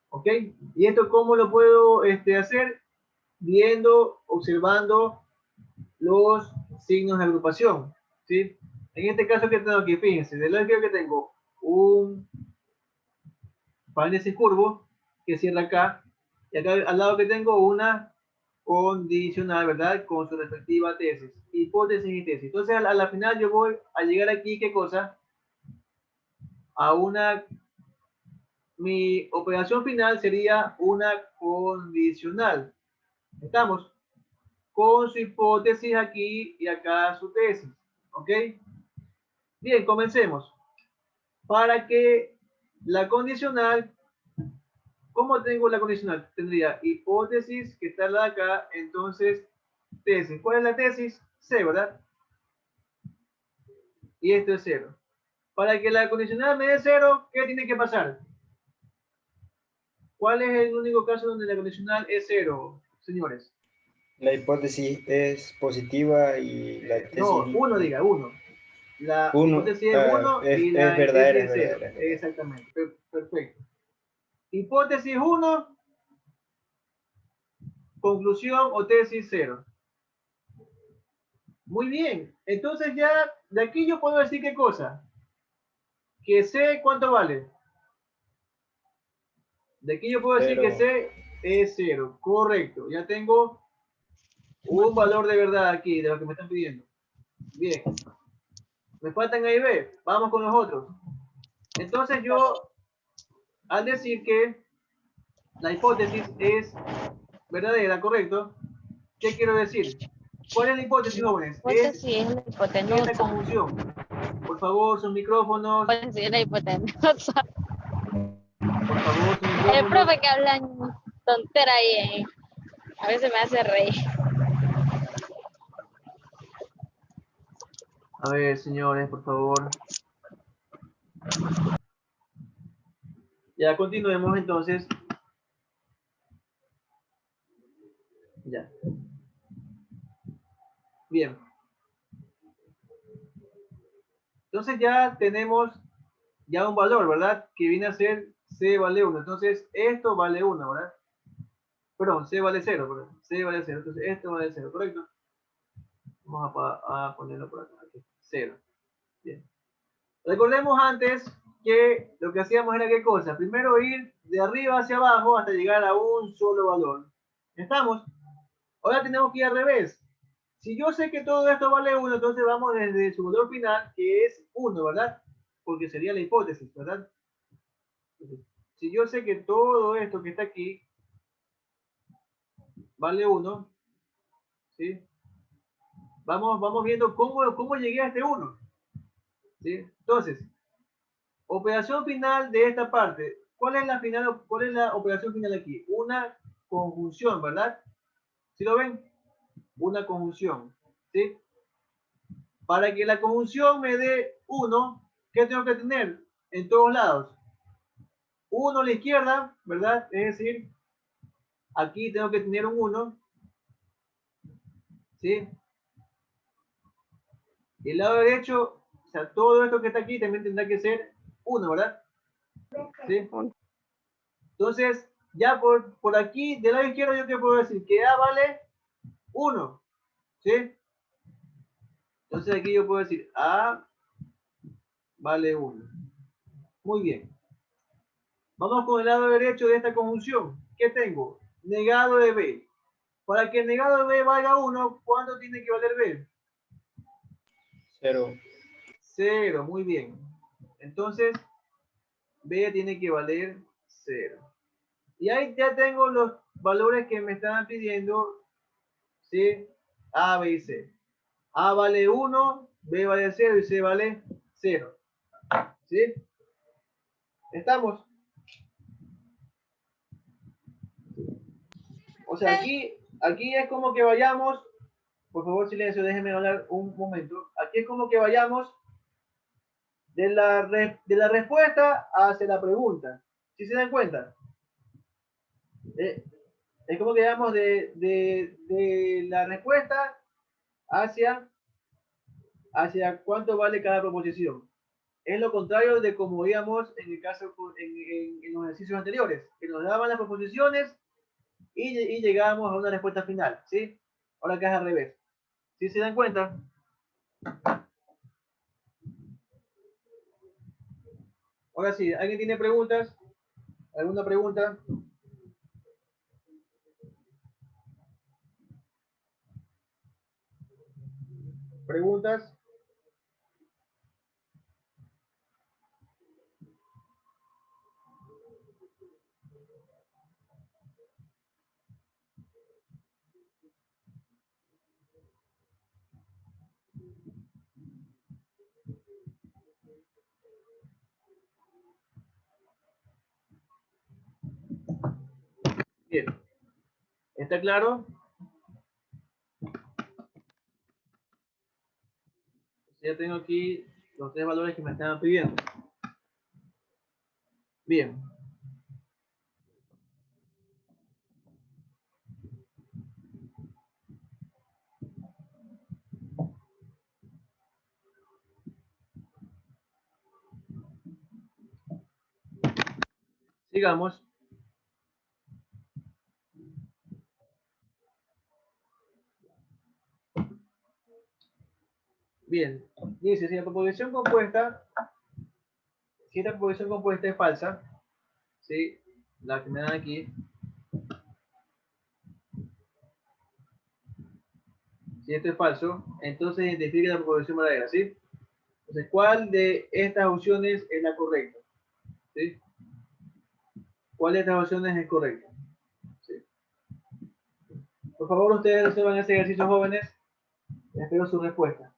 ¿Ok? ¿Y esto cómo lo puedo hacer? Viendo, observando los signos de agrupación, ¿sí? En este caso que tengo aquí, fíjense, del lado que tengo un paréntesis curvo que cierra acá, y acá al lado que tengo una condicional, ¿verdad? Con su respectiva tesis, hipótesis y tesis. Entonces, a la final yo voy a llegar aquí, ¿qué cosa? A una, mi operación final sería una condicional. ¿Estamos? Con su hipótesis aquí y acá su tesis, ¿ok? Bien, comencemos. Para que la condicional, ¿cómo tengo la condicional? Tendría hipótesis, que está la de acá, entonces tesis. ¿Cuál es la tesis? C, ¿verdad? Y esto es 0. Para que la condicional me dé 0, ¿qué tiene que pasar? ¿Cuál es el único caso donde la condicional es 0, señores? La hipótesis es positiva y la tesis... No, uno diga, uno. La hipótesis es 1 y la verdadera, tesis es 0. Exactamente, perfecto. Hipótesis 1, conclusión o tesis 0. Muy bien, entonces ya de aquí yo puedo decir qué cosa. Que C, ¿cuánto vale? De aquí yo puedo decir que C es 0. Correcto, ya tengo un valor de verdad aquí, de lo que me están pidiendo. Bien. Me faltan A y B. Vamos con los otros. Entonces yo, al decir que la hipótesis es verdadera, ¿correcto? ¿Qué quiero decir? ¿Cuál es la hipótesis, jóvenes? Hipótesis es la Esta hipotenusa. conjunción. Por favor, sus micrófonos. Hipótesis es la hipotenusa. Por favor, sus El micrófonos. profe que hablan tontera ahí, a veces me hace reír. A ver, señores, por favor. Ya continuemos entonces. Ya. Bien. Entonces ya tenemos ya un valor, ¿verdad? Que viene a ser C vale 1. Entonces esto vale 1, ¿verdad? Perdón, C vale 0, ¿verdad? C vale 0. Entonces esto vale 0, ¿correcto? Vamos a ponerlo por acá. Aquí. 0. Bien. Recordemos antes que lo que hacíamos era qué cosa. Primero ir de arriba hacia abajo hasta llegar a un solo valor. ¿Estamos? Ahora tenemos que ir al revés. Si yo sé que todo esto vale 1, entonces vamos desde su valor final, que es 1, ¿verdad? Porque sería la hipótesis, ¿verdad? Si yo sé que todo esto que está aquí vale 1, ¿sí? Vamos viendo cómo llegué a este 1. ¿Sí? Entonces, operación final de esta parte. ¿Cuál es la operación final aquí? Una conjunción, ¿verdad? ¿Sí lo ven? Una conjunción. ¿Sí? Para que la conjunción me dé 1, ¿qué tengo que tener? En todos lados. 1 a la izquierda, ¿verdad? Es decir, aquí tengo que tener un 1. ¿Sí? Y el lado derecho, o sea, todo esto que está aquí también tendrá que ser 1, ¿verdad? ¿Sí? Entonces, ya por aquí, del lado izquierdo, yo te puedo decir que A vale 1. ¿Sí? Entonces aquí yo puedo decir A vale 1. Muy bien. Vamos con el lado derecho de esta conjunción. ¿Qué tengo? Negado de B. Para que el negado de B valga 1, ¿cuánto tiene que valer B? 0. 0, muy bien. Entonces, B tiene que valer 0. Y ahí ya tengo los valores que me estaban pidiendo, ¿sí? A, B y C. A vale 1, B vale 0 y C vale 0. ¿Sí? ¿Estamos? O sea, aquí es como que vayamos, por favor silencio, déjenme hablar un momento. Aquí es como que vayamos de la respuesta hacia la pregunta. ¿Sí se dan cuenta? Es como que vayamos de la respuesta hacia cuánto vale cada proposición. Es lo contrario de como íbamos en el caso en los ejercicios anteriores, que nos daban las proposiciones y llegábamos a una respuesta final, ¿sí? Ahora acá es al revés. ¿Sí se dan cuenta? Ahora sí, ¿alguien tiene preguntas? ¿Alguna pregunta? ¿Preguntas? Bien. ¿Está claro? Ya tengo aquí los 3 valores que me estaban pidiendo. Bien. Sigamos. Bien. Dice, si la proposición compuesta, si esta proposición compuesta es falsa, ¿sí? La que me dan aquí. Si esto es falso, entonces identifique la proposición verdadera, ¿sí? Entonces, ¿cuál de estas opciones es la correcta? ¿Sí? ¿Cuál de estas opciones es correcta? ¿Sí? Por favor, ustedes resuelvan ese ejercicio, jóvenes. Espero su respuesta.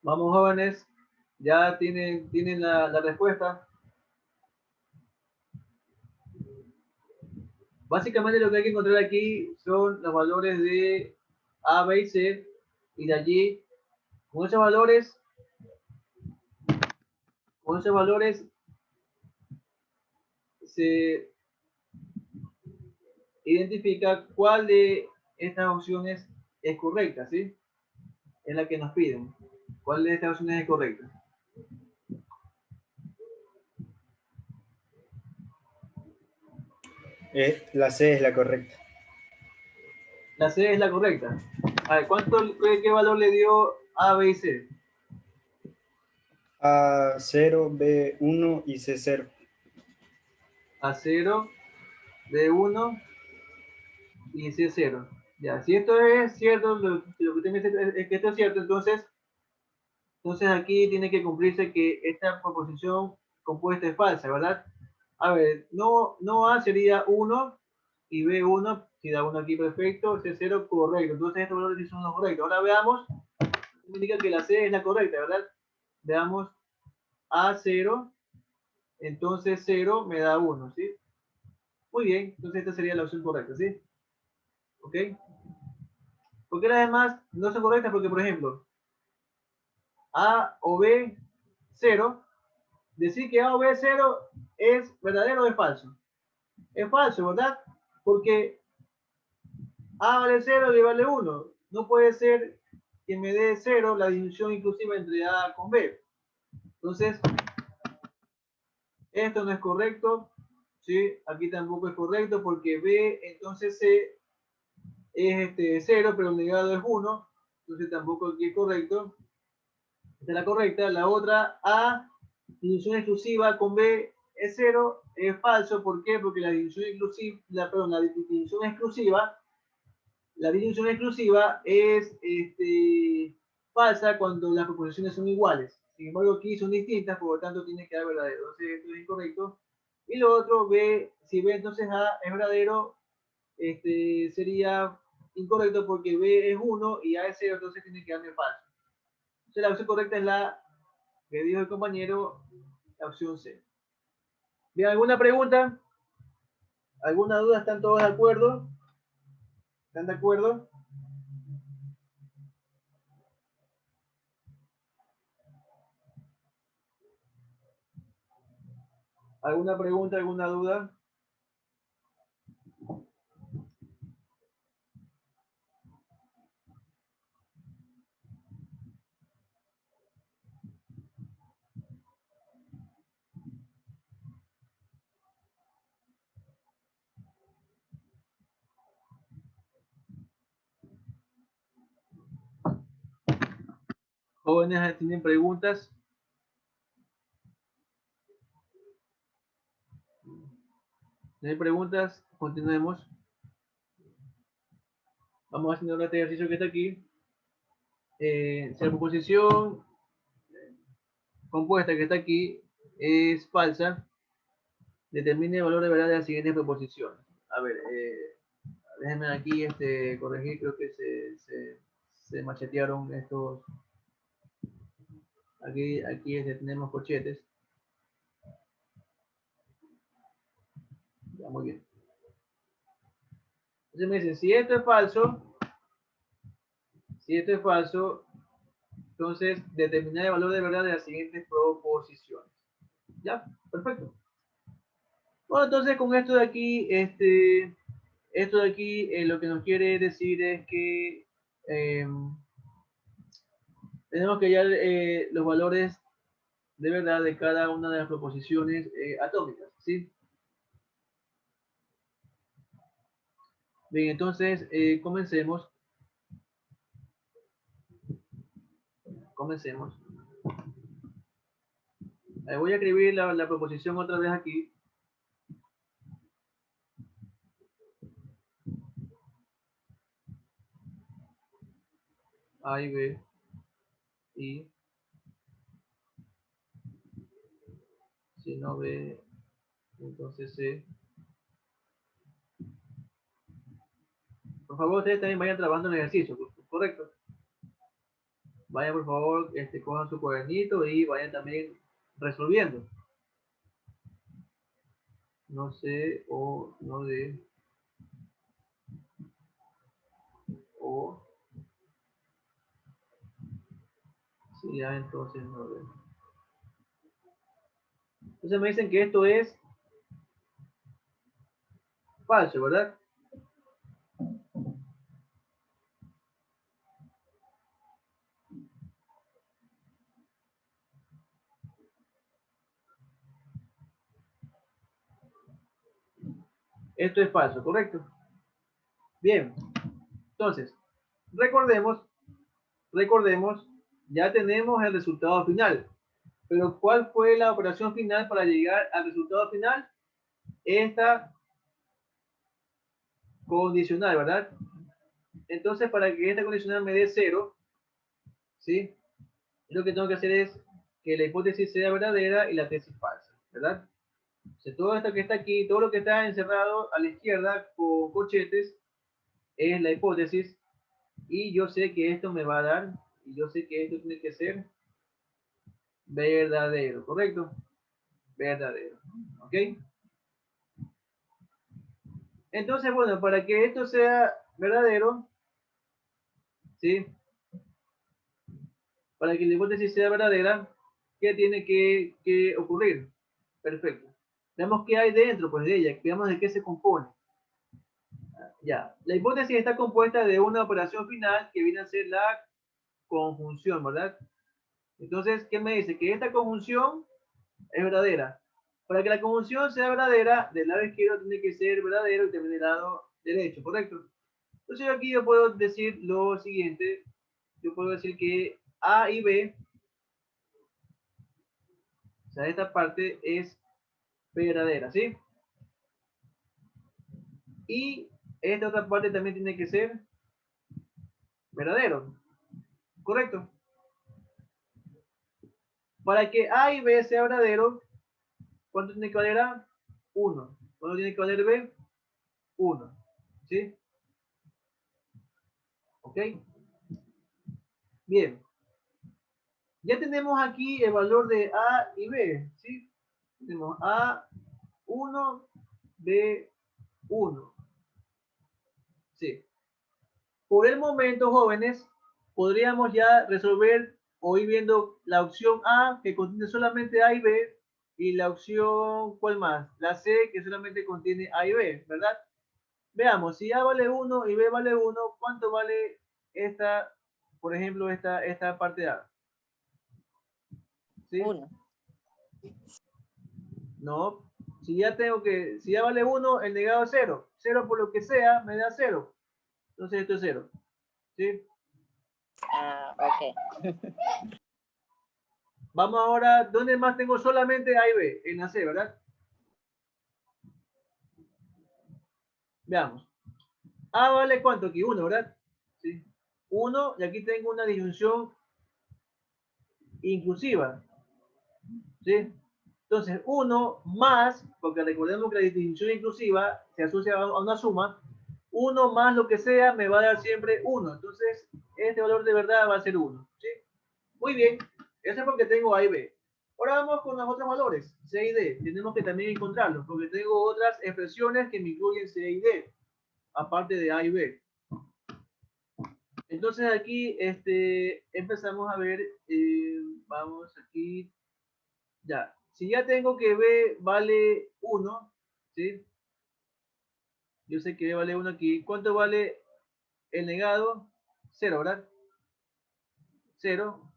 Vamos, jóvenes. Ya tienen la respuesta. Básicamente lo que hay que encontrar aquí son los valores de A, B y C. Y de allí, con esos valores, se identifica cuál de estas opciones es correcta, ¿sí? Es la que nos piden. ¿Cuál de estas opciones es correcta? La C es la correcta. La C es la correcta. A ver, ¿qué valor le dio A, B y C? A0, B1 y C0. A0, B1 y C0. Ya, si esto es cierto, lo que usted me dice es que esto es cierto, entonces aquí tiene que cumplirse que esta proposición compuesta es falsa, ¿verdad? A ver, no A sería 1 y B1, si da 1 aquí perfecto, C0 correcto. Entonces estos valores sí son los correctos. Ahora veamos, indica que la C es la correcta, ¿verdad? Veamos A0, entonces 0 me da 1, ¿sí? Muy bien, entonces esta sería la opción correcta, ¿sí? ¿Ok? Porque las demás no son correctas porque, por ejemplo, A o B 0, decir que A o B 0 es verdadero o es falso. Es falso, ¿verdad? Porque A vale 0 y vale 1. No puede ser que me dé 0 la disyunción inclusiva entre A con B. Entonces, esto no es correcto. ¿Sí? Aquí tampoco es correcto porque B, entonces C es 0, pero el negado es 1. Entonces tampoco aquí es correcto. Esta es la correcta. La otra, A, disyunción exclusiva con B es 0, es falso. ¿Por qué? Porque la disyunción exclusiva, la disyunción exclusiva es falsa cuando las proposiciones son iguales. Sin embargo, aquí son distintas, por lo tanto tiene que dar verdadero. Entonces esto es incorrecto. Y lo otro, B, si B entonces A es verdadero, sería incorrecto porque B es 1 y A es 0, entonces tiene que darme falso. Entonces la opción correcta es la que dijo el compañero, la opción C. Bien, ¿alguna pregunta? ¿Alguna duda? ¿Están todos de acuerdo? ¿Están de acuerdo? ¿Alguna pregunta? ¿Alguna duda? Jóvenes, ¿tienen preguntas? ¿Tienen preguntas? Continuemos. Vamos haciendo este ejercicio que está aquí. Si la proposición compuesta que está aquí es falsa, determine el valor de verdad de las siguientes proposiciones. A ver, déjenme aquí corregir, creo que se machetearon estos. Aquí tenemos corchetes. Ya, muy bien. Entonces me dicen, si esto es falso, entonces determinar el valor de verdad de las siguientes proposiciones. Ya, perfecto. Bueno, entonces con esto de aquí, lo que nos quiere decir es que tenemos que hallar los valores de verdad de cada una de las proposiciones atómicas, ¿sí? Bien, entonces comencemos. Voy a escribir la proposición otra vez aquí. A y B y si no B, entonces C. Por favor, ustedes también vayan trabajando en el ejercicio, ¿correcto? Vayan por favor, cojan su cuadernito y vayan también resolviendo. No sé, o no de, o, sí, ya entonces no de. Entonces me dicen que esto es falso, ¿verdad? Esto es falso, ¿correcto? Bien. Entonces, recordemos, ya tenemos el resultado final. Pero ¿cuál fue la operación final para llegar al resultado final? Esta condicional, ¿verdad? Entonces, para que esta condicional me dé 0, ¿sí? Lo que tengo que hacer es que la hipótesis sea verdadera y la tesis falsa, ¿verdad? O sea, todo esto que está aquí, todo lo que está encerrado a la izquierda con corchetes es la hipótesis, y yo sé que esto me va a dar, y yo sé que esto tiene que ser verdadero, ¿correcto? Verdadero, ¿ok? Entonces, bueno, para que esto sea verdadero, ¿sí? Para que la hipótesis sea verdadera, ¿qué tiene que ocurrir? Perfecto. Veamos qué hay dentro, pues, de ella, veamos de qué se compone. Ya, la hipótesis está compuesta de una operación final que viene a ser la conjunción, ¿verdad? Entonces, ¿qué me dice? Que esta conjunción es verdadera. Para que la conjunción sea verdadera, del lado izquierdo tiene que ser verdadero y también del lado derecho, ¿correcto? Entonces aquí yo puedo decir lo siguiente. Yo puedo decir que A y B, o sea, esta parte es verdadera, ¿sí? Y esta otra parte también tiene que ser verdadero, ¿correcto? Para que A y B sea verdadero, ¿cuánto tiene que valer A? 1. ¿Cuánto tiene que valer B? 1. ¿Sí? ¿Ok? Bien. Ya tenemos aquí el valor de A y B, ¿sí? Tenemos A1, B1. Sí. Por el momento, jóvenes, podríamos ya resolver o ir viendo la opción A, que contiene solamente A y B, y la opción, ¿cuál más? La C, que solamente contiene A y B, ¿verdad? Veamos, si A vale 1 y B vale 1, ¿cuánto vale esta, por ejemplo, esta parte A? ¿Sí? 1. No. Si ya si ya vale 1, el negado es 0. 0 por lo que sea, me da 0. Entonces esto es 0. ¿Sí? Ah, ok. Vamos ahora, ¿dónde más tengo solamente A y B? En la C, ¿verdad? Veamos. A vale ¿cuánto aquí? 1, ¿verdad? Sí. 1, y aquí tengo una disyunción inclusiva. ¿Sí? Entonces, 1 más, porque recordemos que la disyunción inclusiva se asocia a una suma, 1 más lo que sea me va a dar siempre 1. Entonces, este valor de verdad va a ser 1. ¿Sí? Muy bien. Eso es porque tengo A y B. Ahora vamos con los otros valores, C y D. Tenemos que también encontrarlos, porque tengo otras expresiones que me incluyen C y D, aparte de A y B. Entonces aquí empezamos a ver, vamos aquí, ya. Si ya tengo que B vale 1, ¿sí? Yo sé que B vale 1 aquí. ¿Cuánto vale el negado? 0, ¿verdad? 0.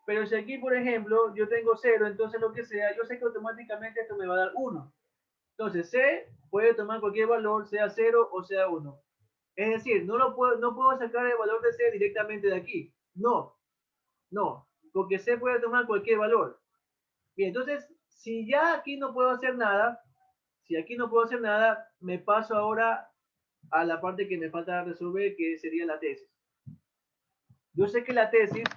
Pero si aquí, por ejemplo, yo tengo 0, entonces lo que sea, yo sé que automáticamente esto me va a dar 1. Entonces, C puede tomar cualquier valor, sea 0 o sea 1. Es decir, no puedo sacar el valor de C directamente de aquí. No, no, porque C puede tomar cualquier valor. Bien, entonces, si ya aquí no puedo hacer nada, me paso ahora a la parte que me falta resolver, que sería la tesis. Yo sé que la tesis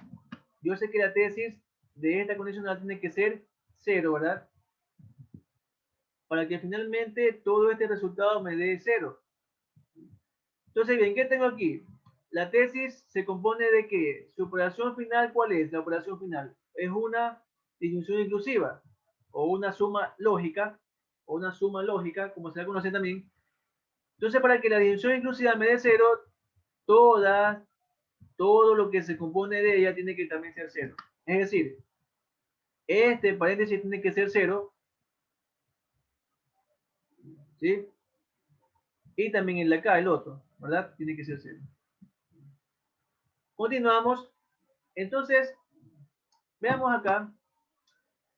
de esta condicional tiene que ser 0, ¿verdad? Para que finalmente todo este resultado me dé 0. Entonces, bien, ¿qué tengo aquí? la tesis se compone de que su operación final, ¿cuál es? La operación final es una disyunción inclusiva o una suma lógica, como se la conoce también. Entonces, para que la disyunción inclusiva me dé cero, todo lo que se compone de ella tiene que también ser cero. Es decir, este paréntesis tiene que ser cero, ¿sí? Y también el de acá, el otro, ¿verdad? Tiene que ser cero. Continuamos. Entonces, veamos acá.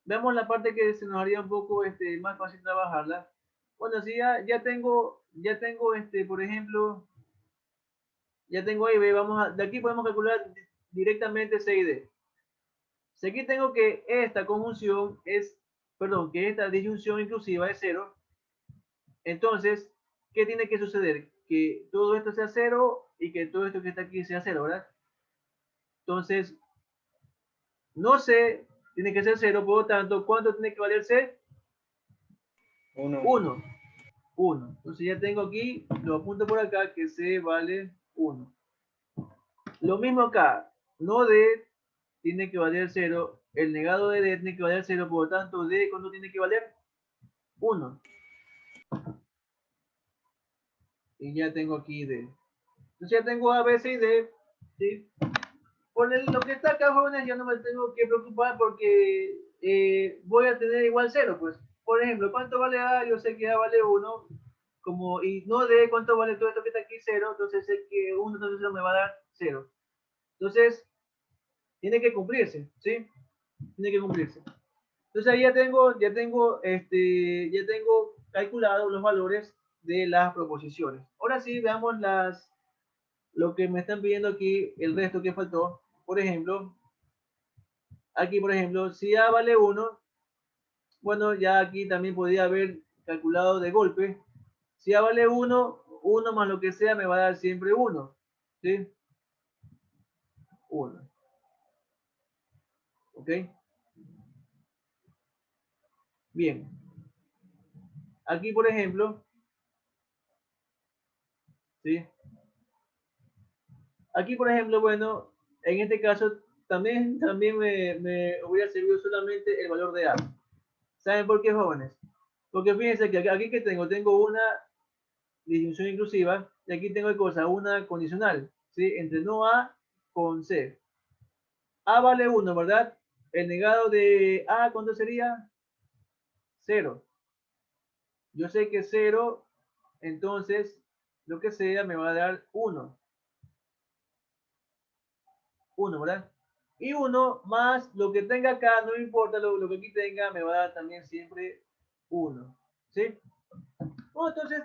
Veamos la parte que se nos haría un poco más fácil trabajarla. Bueno, si ya tengo, por ejemplo, ya tengo ahí, de aquí podemos calcular directamente C y D. Si aquí tengo que esta conjunción que esta disyunción inclusiva es cero, entonces, ¿qué tiene que suceder? Que todo esto sea cero y que todo esto que está aquí sea cero, ¿verdad? Entonces, no C tiene que ser cero, por lo tanto, ¿cuánto tiene que valer C? 1. 1. 1. Entonces ya tengo aquí, lo apunto por acá, que C vale 1. Lo mismo acá, no D tiene que valer 0, el negado de D tiene que valer 0, por lo tanto, D, ¿cuánto tiene que valer? 1. Y ya tengo aquí D. Entonces ya tengo A, B, C y D, ¿sí? Por lo que está acá, jóvenes, ya no me tengo que preocupar porque voy a tener igual 0, pues. Por ejemplo, ¿cuánto vale A? Yo sé que A vale 1, y no D, ¿cuánto vale todo esto que está aquí? 0, entonces sé que 1, entonces 0 me va a dar 0. Entonces, tiene que cumplirse, ¿sí? Tiene que cumplirse. Entonces ahí ya tengo calculado los valores de las proposiciones. Ahora sí, veamos lo que me están pidiendo aquí, el resto que faltó. Por ejemplo, aquí, por ejemplo, si A vale 1, bueno, ya aquí también podría haber calculado de golpe. Si A vale 1, 1 más lo que sea me va a dar siempre 1, ¿sí? 1. ¿Ok? Bien. Aquí, por ejemplo, ¿sí? Aquí, por ejemplo, bueno, en este caso también me hubiera servido solamente el valor de A. ¿Saben por qué, jóvenes? Porque fíjense que aquí que tengo una disyunción inclusiva y aquí tengo una condicional, ¿sí? Entre no A con C. A vale 1, ¿verdad? El negado de A, ¿cuánto sería? 0. Yo sé que 0, entonces lo que sea me va a dar 1. 1, ¿verdad? Y 1 más lo que tenga acá, no importa lo que aquí tenga, me va a dar también siempre 1. ¿Sí? Bueno, entonces,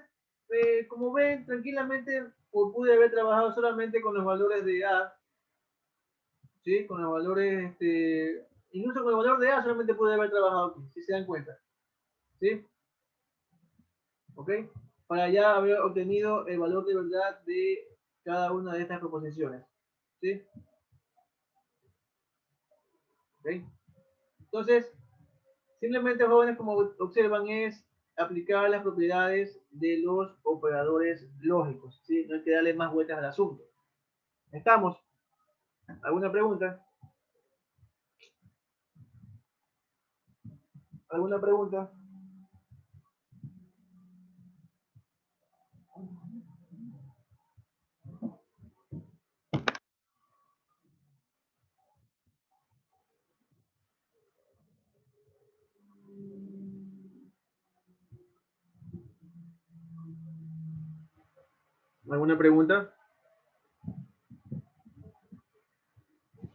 como ven, tranquilamente pude haber trabajado solamente con los valores de A. ¿Sí? Con los valores, incluso con el valor de A solamente pude haber trabajado aquí, si se dan cuenta. ¿Sí? ¿Ok? Para ya haber obtenido el valor de verdad de cada una de estas proposiciones. ¿Sí? ¿Ok? Entonces, simplemente, jóvenes, como observan, es aplicar las propiedades de los operadores lógicos, ¿sí? No hay que darle más vueltas al asunto. ¿Estamos? ¿Alguna pregunta? ¿Alguna pregunta? ¿Alguna pregunta?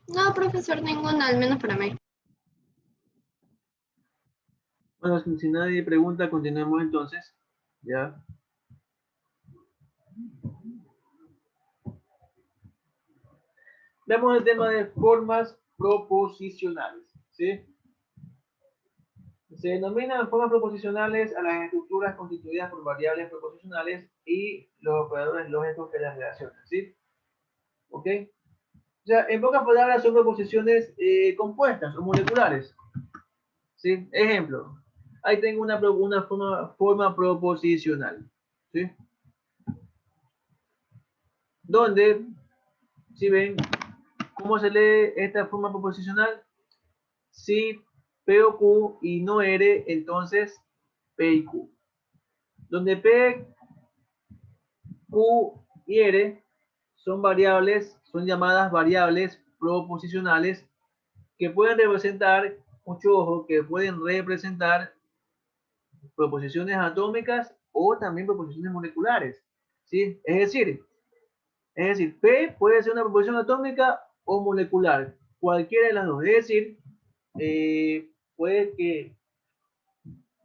No, profesor, ninguna, al menos para mí. Bueno, si nadie pregunta, continuemos entonces. ¿Ya? Veamos el tema de formas proposicionales. ¿Sí? Se denominan formas proposicionales a las estructuras constituidas por variables proposicionales y los operadores lógicos que las relacionan. ¿Sí? ¿Ok? O sea, en pocas palabras, son proposiciones compuestas o moleculares. ¿Sí? Ejemplo, ahí tengo una forma proposicional. ¿Sí? Donde ¿Sí ven cómo se lee esta forma proposicional? Si P o Q y no R, entonces P y Q. Donde P, Q y R son variables, son llamadas variables proposicionales que pueden representar, mucho ojo, que pueden representar proposiciones atómicas o también proposiciones moleculares. ¿Sí? Es decir, P puede ser una proposición atómica o molecular, cualquiera de las dos. Es decir, puede que,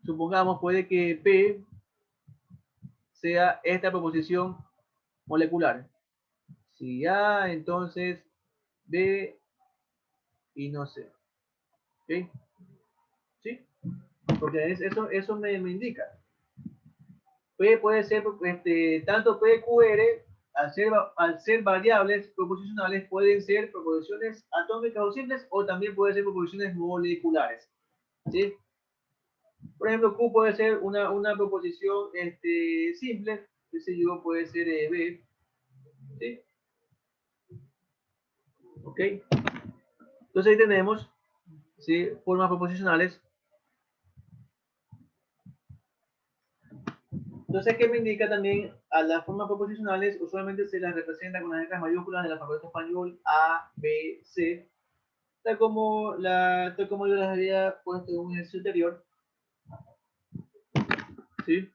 supongamos, puede que P sea esta proposición molecular. Si A, entonces B y no C. ¿Ok? ¿Sí? Porque eso me indica. P puede ser, tanto P, Q, R, al ser variables proposicionales, pueden ser proposiciones atómicas o simples, o también pueden ser proposiciones moleculares. ¿Sí? Por ejemplo, Q puede ser una proposición simple, qué sé yo, puede ser B. ¿Sí? ¿Ok? Entonces ahí tenemos, ¿sí?, formas proposicionales. Entonces, ¿qué me indica también? A las formas proposicionales usualmente se las representa con las letras mayúsculas del alfabeto español A, B, C, tal como yo las había puesto en un ejercicio anterior. ¿Sí?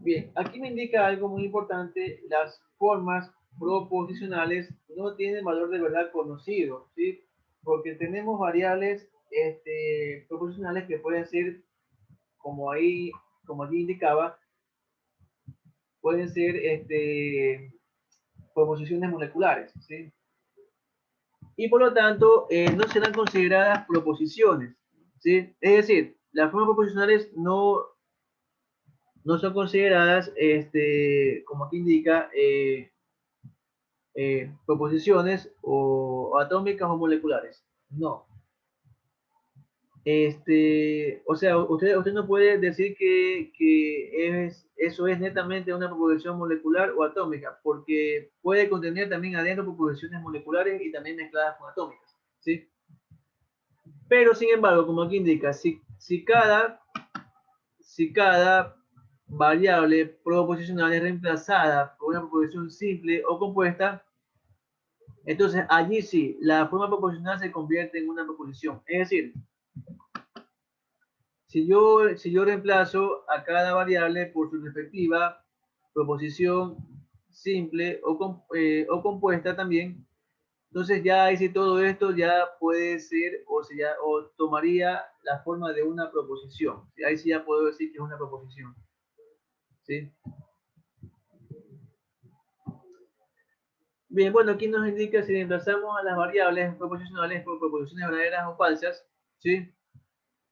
Bien, aquí me indica algo muy importante: las formas proposicionales no tienen valor de verdad conocido, ¿sí? Porque tenemos variables proposicionales que pueden ser, como allí indicaba, pueden ser proposiciones moleculares, ¿sí? Y por lo tanto no serán consideradas proposiciones, ¿sí? Es decir, las formas proposicionales no son consideradas, como aquí indica, proposiciones o atómicas o moleculares. No. O sea, usted no puede decir que eso es netamente una proposición molecular o atómica, porque puede contener también adentro proposiciones moleculares y también mezcladas con atómicas, ¿sí? Pero, sin embargo, como aquí indica, si cada variable proposicional es reemplazada por una proposición simple o compuesta, entonces allí sí, la forma proposicional se convierte en una proposición. Es decir, si yo reemplazo a cada variable por su respectiva proposición simple o compuesta también, entonces ya ahí sí todo esto ya puede ser o tomaría la forma de una proposición. Ahí sí ya puedo decir que es una proposición. ¿Sí? Bien, bueno, aquí nos indica si reemplazamos a las variables proposicionales por proposiciones verdaderas o falsas, ¿sí?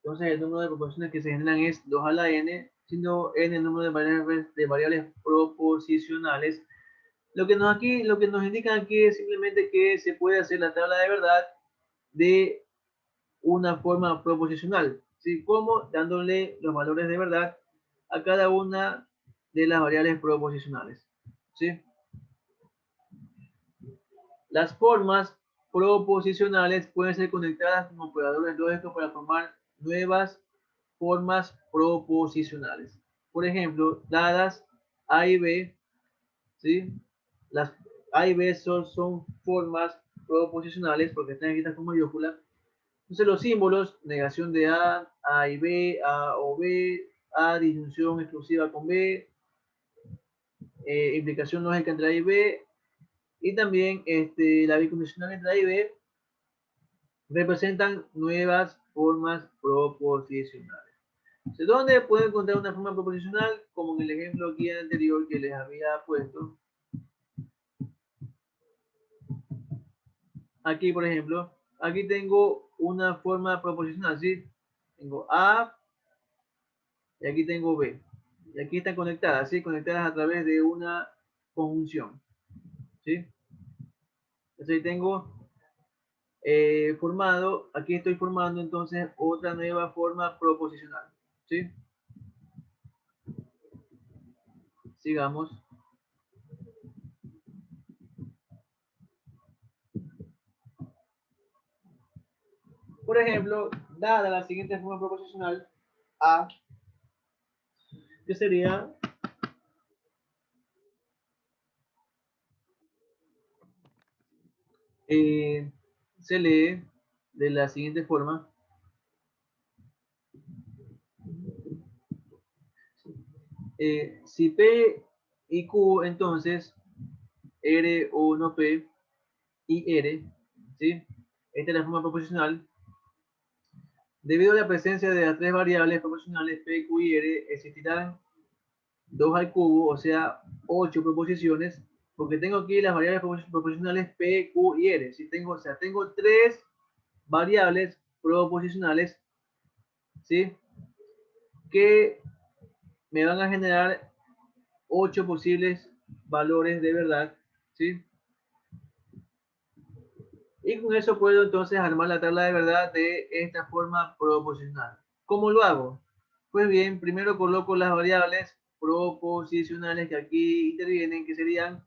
Entonces el número de proposiciones que se generan es 2 a la n, siendo n el número de variables proposicionales. Lo que nos indican aquí es simplemente que se puede hacer la tabla de verdad de una forma proposicional, ¿sí? ¿Cómo? Dándole los valores de verdad a cada una de las variables proposicionales, ¿sí? Las formas proposicionales pueden ser conectadas con operadores lógicos para formar nuevas formas proposicionales. Por ejemplo, dadas A y B, ¿sí? Las A y B son formas proposicionales porque están escritas con mayúscula. Entonces los símbolos: negación de A y B, A o B, A disyunción exclusiva con B, implicación lógica entre A y B, y también la bicondicional entre A y B, representan nuevas formas proposicionales. ¿Dónde puedo encontrar una forma proposicional? Como en el ejemplo aquí anterior que les había puesto. Aquí, por ejemplo, aquí tengo una forma proposicional, ¿sí? Tengo A y aquí tengo B. Y aquí están conectadas, ¿sí? Conectadas a través de una conjunción, ¿sí? Entonces ahí tengo aquí estoy formando entonces otra nueva forma proposicional, ¿sí? Sigamos. Por ejemplo, dada la siguiente forma proposicional, A, que sería se lee de la siguiente forma. Si P y Q, entonces R o no P y R, ¿sí? Esta es la forma proposicional. Debido a la presencia de las tres variables proposicionales P, Q y R, existirán 2 al cubo, o sea, 8 proposiciones, porque tengo aquí las variables proposicionales P, Q y R. Si tengo, o sea, tengo 3 variables proposicionales, ¿sí? Que me van a generar 8 posibles valores de verdad, ¿sí? Y con eso puedo entonces armar la tabla de verdad de esta forma proposicional. ¿Cómo lo hago? Pues bien, primero coloco las variables proposicionales que aquí intervienen, que serían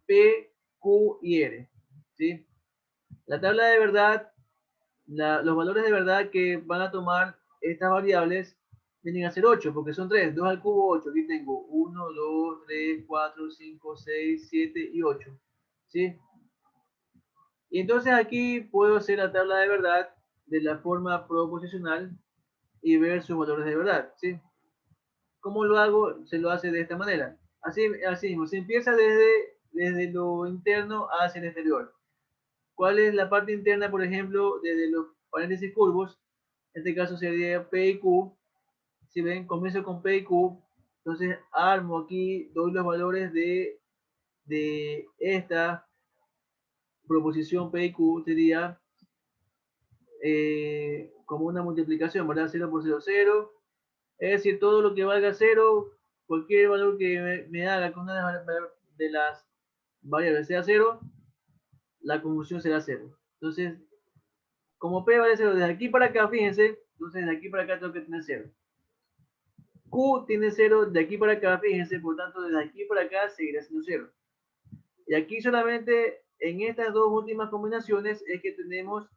P, Q y R, ¿sí? La tabla de verdad, los valores de verdad que van a tomar estas variables vienen a ser 8, porque son 3, 2 al cubo 8. Aquí tengo 1, 2, 3, 4, 5, 6, 7 y 8, ¿sí? Y entonces aquí puedo hacer la tabla de verdad de la forma proposicional y ver sus valores de verdad, ¿sí? ¿Cómo lo hago? Se lo hace de esta manera. Así mismo, se empieza desde lo interno hacia el exterior. ¿Cuál es la parte interna, por ejemplo, desde los paréntesis curvos? En este caso sería P y Q. Si ven, comienzo con P y Q. Entonces armo aquí, doy los valores de esta proposición P y Q, sería como una multiplicación, ¿verdad? 0 por 0, 0. Es decir, todo lo que valga 0, cualquier valor que me haga con una de las variables sea 0, la conjunción será 0. Entonces, como P vale 0 desde aquí para acá, fíjense, entonces de aquí para acá tengo que tener 0. Q tiene 0 de aquí para acá, fíjense, por tanto, desde aquí para acá seguirá siendo 0. Y aquí solamente en estas dos últimas combinaciones es que tenemos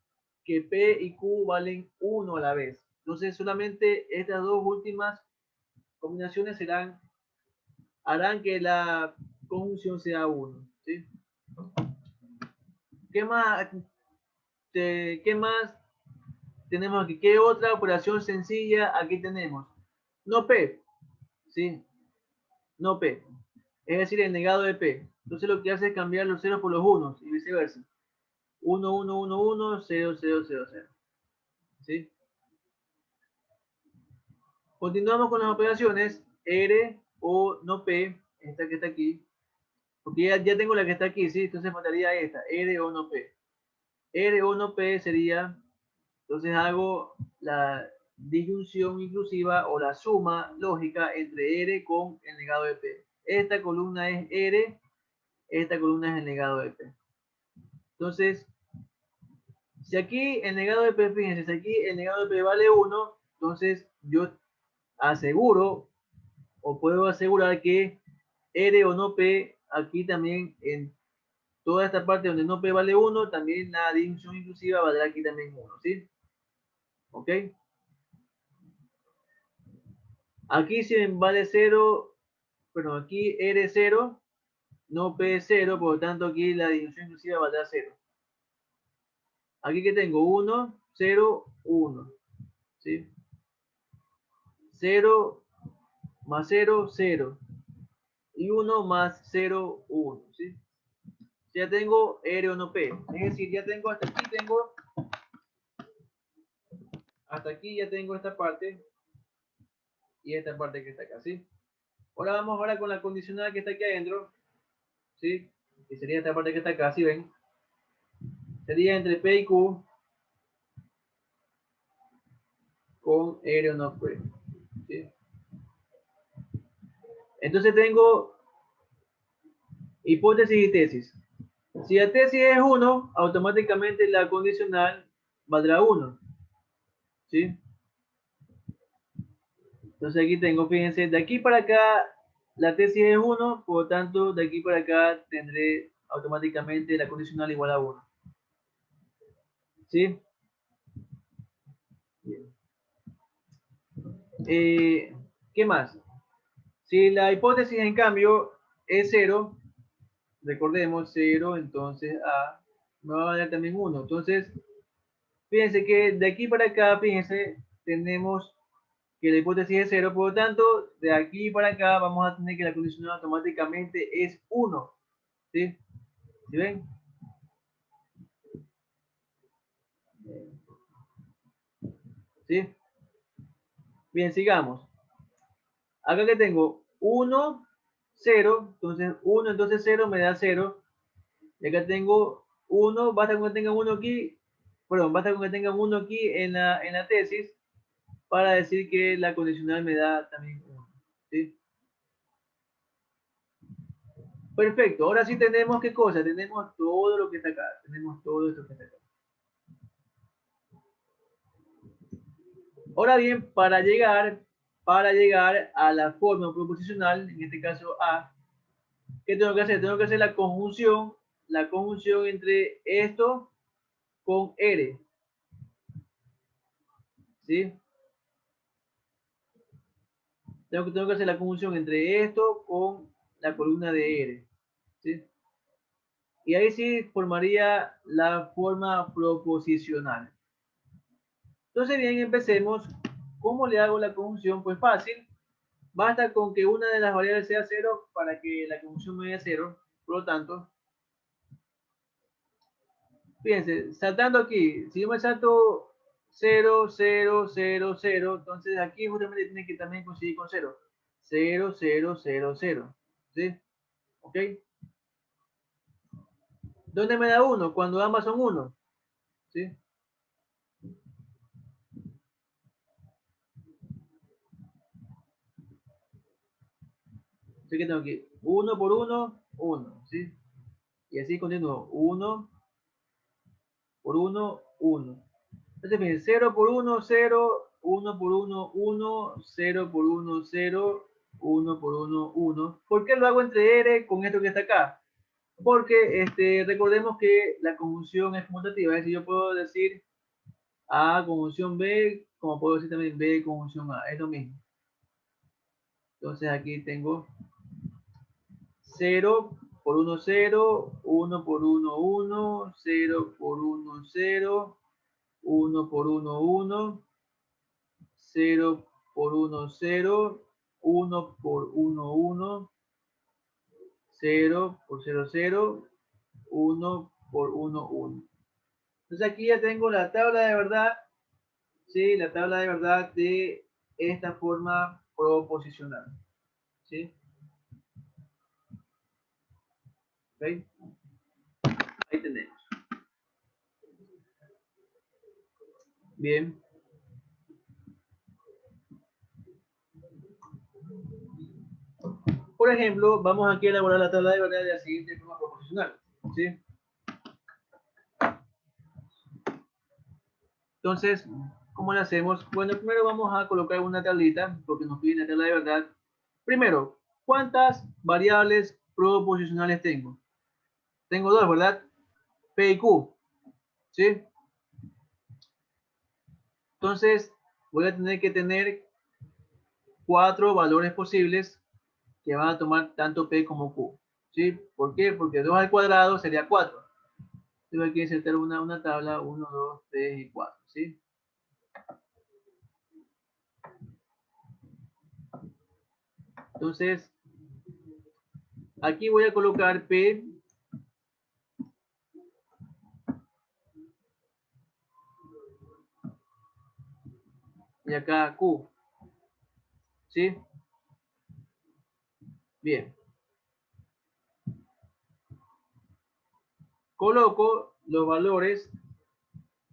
que P y Q valen 1 a la vez. Entonces solamente estas dos últimas combinaciones harán que la conjunción sea 1. ¿Sí? ¿Qué más tenemos aquí? ¿Qué otra operación sencilla aquí tenemos? No P. ¿Sí? No P. Es decir, el negado de P. Entonces lo que hace es cambiar los ceros por los unos y viceversa. 1, 1, 1, 1, 0, 0, 0, 0. ¿Sí? Continuamos con las operaciones R o no P, esta que está aquí, porque ya tengo la que está aquí, ¿sí? Entonces faltaría esta, R o no P. R o no P sería, entonces hago la disyunción inclusiva o la suma lógica entre R con el negado de P. Esta columna es R, esta columna es el negado de P. Entonces, si aquí el negado de P, fíjense, si aquí el negado de P vale 1, entonces yo aseguro o puedo asegurar que R o no P, aquí también en toda esta parte donde no P vale 1, también la disyunción inclusiva valdrá aquí también 1, ¿sí? ¿Ok? Aquí si vale 0, bueno, aquí R 0, no P 0, por lo tanto aquí la disyunción inclusiva valdrá 0. Aquí que tengo 1, 0, 1, ¿sí? 0 más 0, 0. Y 1 más 0, 1, ¿sí? Ya tengo R o no P. Es decir, ya tengo hasta aquí ya tengo esta parte y esta parte que está acá, ¿sí? Ahora vamos con la condicional que está aquí adentro, ¿sí? Que sería esta parte que está acá, ¿sí ven? Sería entre P y Q con R o no P, ¿sí? Entonces tengo hipótesis y tesis. Si la tesis es 1, automáticamente la condicional valdrá 1, ¿sí? Entonces aquí tengo, fíjense, de aquí para acá La tesis es 1, por lo tanto, de aquí para acá tendré automáticamente la condicional igual a 1. ¿Sí? Bien. ¿Qué más? Si la hipótesis, en cambio, es 0, recordemos 0, entonces A me va a dar también 1. Entonces, fíjense que de aquí para acá, fíjense, tenemos que la hipótesis es 0, por lo tanto, de aquí para acá vamos a tener que la condicional automáticamente es 1. ¿Sí? ¿Sí ven? ¿Sí? Bien, sigamos. Acá que tengo 1, 0, entonces 1, entonces 0 me da 0. Y acá tengo 1, basta con que tenga 1 aquí, perdón, basta con que tenga 1 aquí en la tesis para decir que la condicional me da también 1. ¿Sí? Perfecto, ahora sí tenemos qué cosa, tenemos todo lo que está acá, tenemos todo esto que está acá. Ahora bien, para llegar a la forma proposicional, en este caso A, ¿qué tengo que hacer? Tengo que hacer la conjunción entre esto con R. ¿Sí? Tengo que hacer la conjunción entre esto con la columna de R. ¿Sí? Y ahí sí formaría la forma proposicional. Entonces, bien, empecemos. ¿Cómo le hago la conjunción? Pues fácil. Basta con que una de las variables sea 0 para que la conjunción me dé 0. Por lo tanto, fíjense, saltando aquí, si yo me salto 0, 0, 0, 0, entonces aquí justamente tiene que también coincidir con 0. 0, 0, 0, 0. ¿Sí? ¿Ok? ¿Dónde me da 1? Cuando ambas son 1. ¿Sí? Así que tengo aquí 1 por 1, 1. ¿Sí? Y así continúo. 1 por 1, 1. Entonces, miren, 0 por 1, 0, 1 por 1, 1, 0 por 1, 0, 1 por 1, 1. ¿Por qué lo hago entre R con esto que está acá? Porque recordemos que la conjunción es conmutativa. Es decir, yo puedo decir A conjunción B, como puedo decir también B conjunción A. Es lo mismo. Entonces aquí tengo 0 por 1, 0, 1 por 1, 1, 0 por 1, 0, 1 por 1, 1, 0 por 1, 0, 1 por 1, 1, 0 por 0, 0, 1 por 1, 1. Entonces aquí ya tengo la tabla de verdad, ¿sí? La tabla de verdad de esta forma proposicional, ¿sí? ¿Okay? Ahí tenemos. Bien. Por ejemplo, vamos aquí a elaborar la tabla de verdad de la siguiente forma proposicional, ¿sí? Entonces, ¿cómo lo hacemos? Bueno, primero vamos a colocar una tablita, porque nos piden la tabla de verdad. Primero, ¿cuántas variables proposicionales tengo? Tengo dos, ¿verdad? P y Q, ¿sí? Entonces, voy a tener que tener 4 valores posibles que van a tomar tanto P como Q, ¿sí? ¿Por qué? Porque 2 al cuadrado sería 4. Tengo que insertar una tabla, 1, 2, 3 y 4, ¿sí? Entonces, aquí voy a colocar P y acá Q, ¿sí? Bien. Coloco los valores,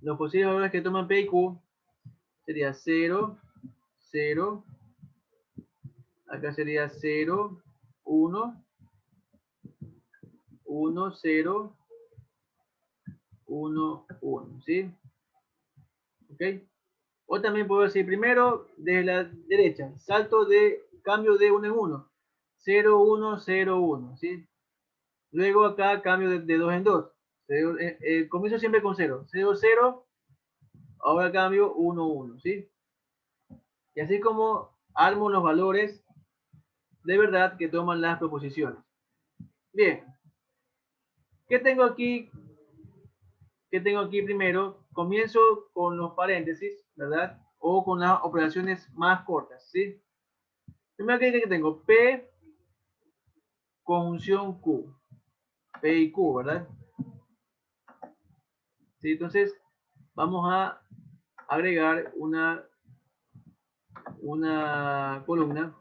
los posibles valores que toman P y Q, sería 0, 0, acá sería 0, 1, 1, 0, 1, 1, ¿sí? ¿Ok? O también puedo decir primero, desde la derecha, salto de cambio de 1 en 1. 0, 1, 0, 1, ¿sí? Luego acá cambio de 2 en 2. Comienzo siempre con 0. 0, 0. Ahora cambio 1, 1, ¿sí? Y así como armo los valores de verdad que toman las proposiciones. Bien. ¿Qué tengo aquí? ¿Qué tengo aquí primero? Comienzo con los paréntesis, ¿verdad? O con las operaciones más cortas, ¿sí? Primero que tengo P conjunción Q. P y Q, ¿verdad? ¿Sí? Entonces, vamos a agregar una columna.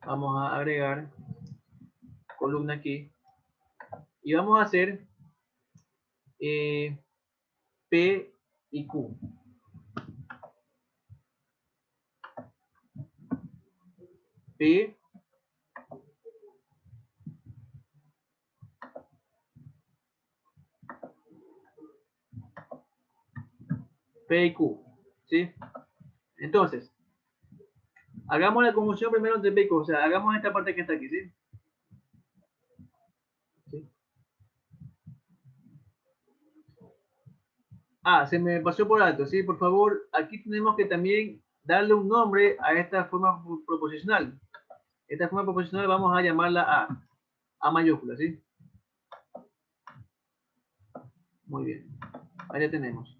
Vamos a agregar columna aquí. Y vamos a hacer P y Q. P P y Q, ¿sí? Entonces, hagamos la conjunción primero entre P y Q, o sea, hagamos esta parte que está aquí, ¿sí? ¿Sí? Ah, se me pasó por alto, ¿sí? Por favor, aquí tenemos que también darle un nombre a esta forma proposicional. Esta forma proposicional vamos a llamarla A mayúscula, ¿sí? Muy bien, ahí ya tenemos.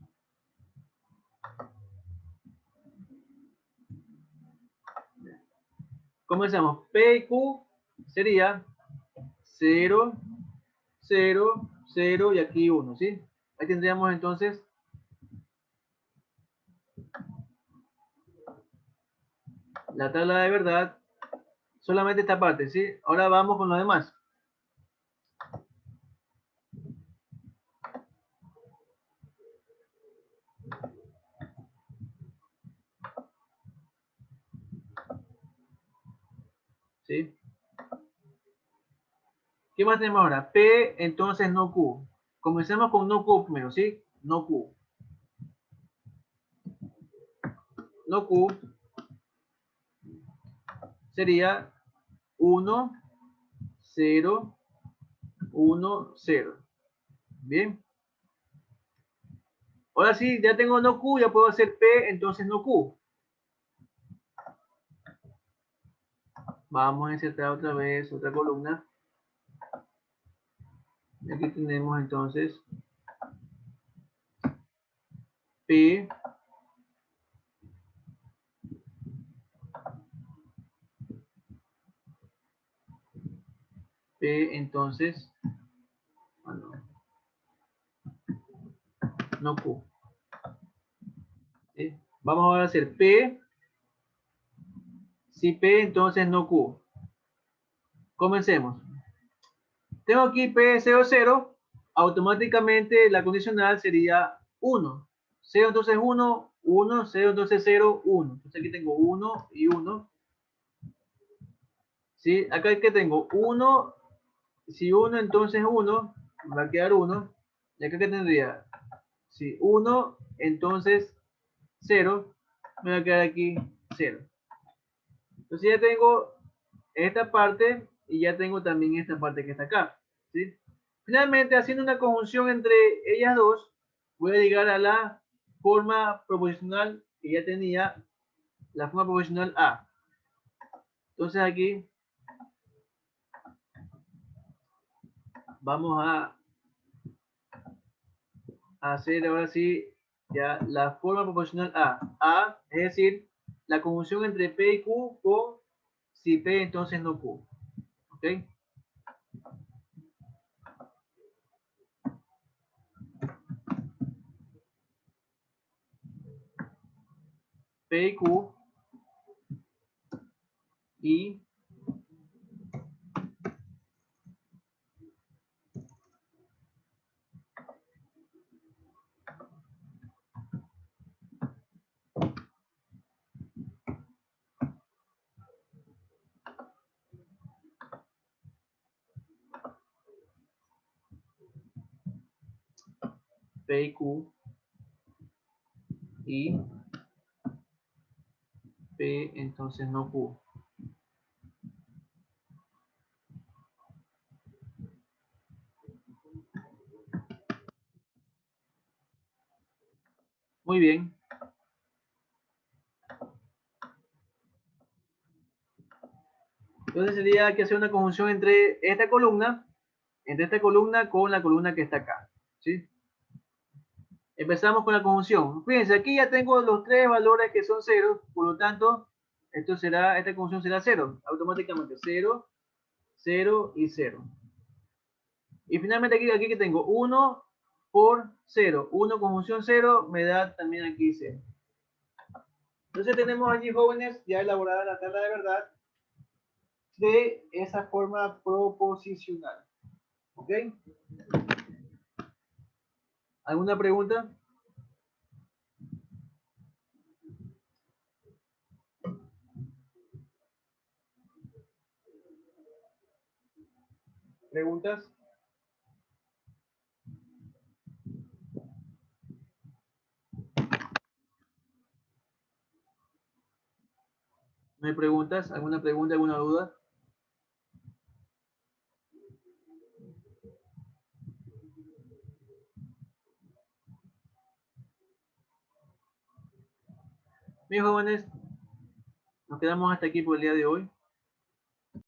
Comenzamos. P y Q sería 0, 0, 0 y aquí 1, ¿sí? Ahí tendríamos entonces la tabla de verdad, solamente esta parte, ¿sí? Ahora vamos con lo demás. ¿Sí? ¿Qué más tenemos ahora? P, entonces no Q. Comencemos con no Q primero, ¿sí? No Q. No Q sería 1, 0, 1, 0. Bien. Ahora sí, ya tengo no Q, ya puedo hacer P, entonces no Q. Vamos a insertar otra vez otra columna. Y aquí tenemos entonces P, P entonces, no Q. ¿Sí? Vamos ahora a hacer P, si P entonces no Q. Comencemos. Tengo aquí P 0, 0, automáticamente la condicional sería 1. 0 entonces 1, 1, 0 entonces 0, 1. Entonces aquí tengo 1 y 1. ¿Sí? Acá que tengo 1, si 1 entonces 1, va a quedar 1. Y acá que tendría, si 1 entonces 0, me va a quedar aquí 0. Entonces ya tengo esta parte y ya tengo también esta parte que está acá, ¿sí? Finalmente, haciendo una conjunción entre ellas dos, voy a llegar a la forma proposicional que ya tenía, la forma proposicional A. Entonces aquí vamos a hacer ahora sí ya la forma proposicional A. A, es decir, la conjunción entre P y Q con si P entonces no Q. ¿Ok? P y Q y P y Q. Y P, entonces no Q. Muy bien. Entonces sería que hacer una conjunción entre esta columna con la columna que está acá. ¿Sí? Empezamos con la conjunción. Fíjense, aquí ya tengo los tres valores que son ceros, por lo tanto, esta conjunción será 0. Automáticamente 0, 0 y 0. Y finalmente aquí que tengo 1 por 0. 1 conjunción 0 me da también aquí 0. Entonces tenemos allí, jóvenes, ya elaborada la tabla de verdad de esa forma proposicional. ¿Ok? ¿Alguna pregunta? ¿Preguntas? ¿No hay preguntas? ¿Alguna pregunta, alguna duda? Bien, jóvenes, nos quedamos hasta aquí por el día de hoy.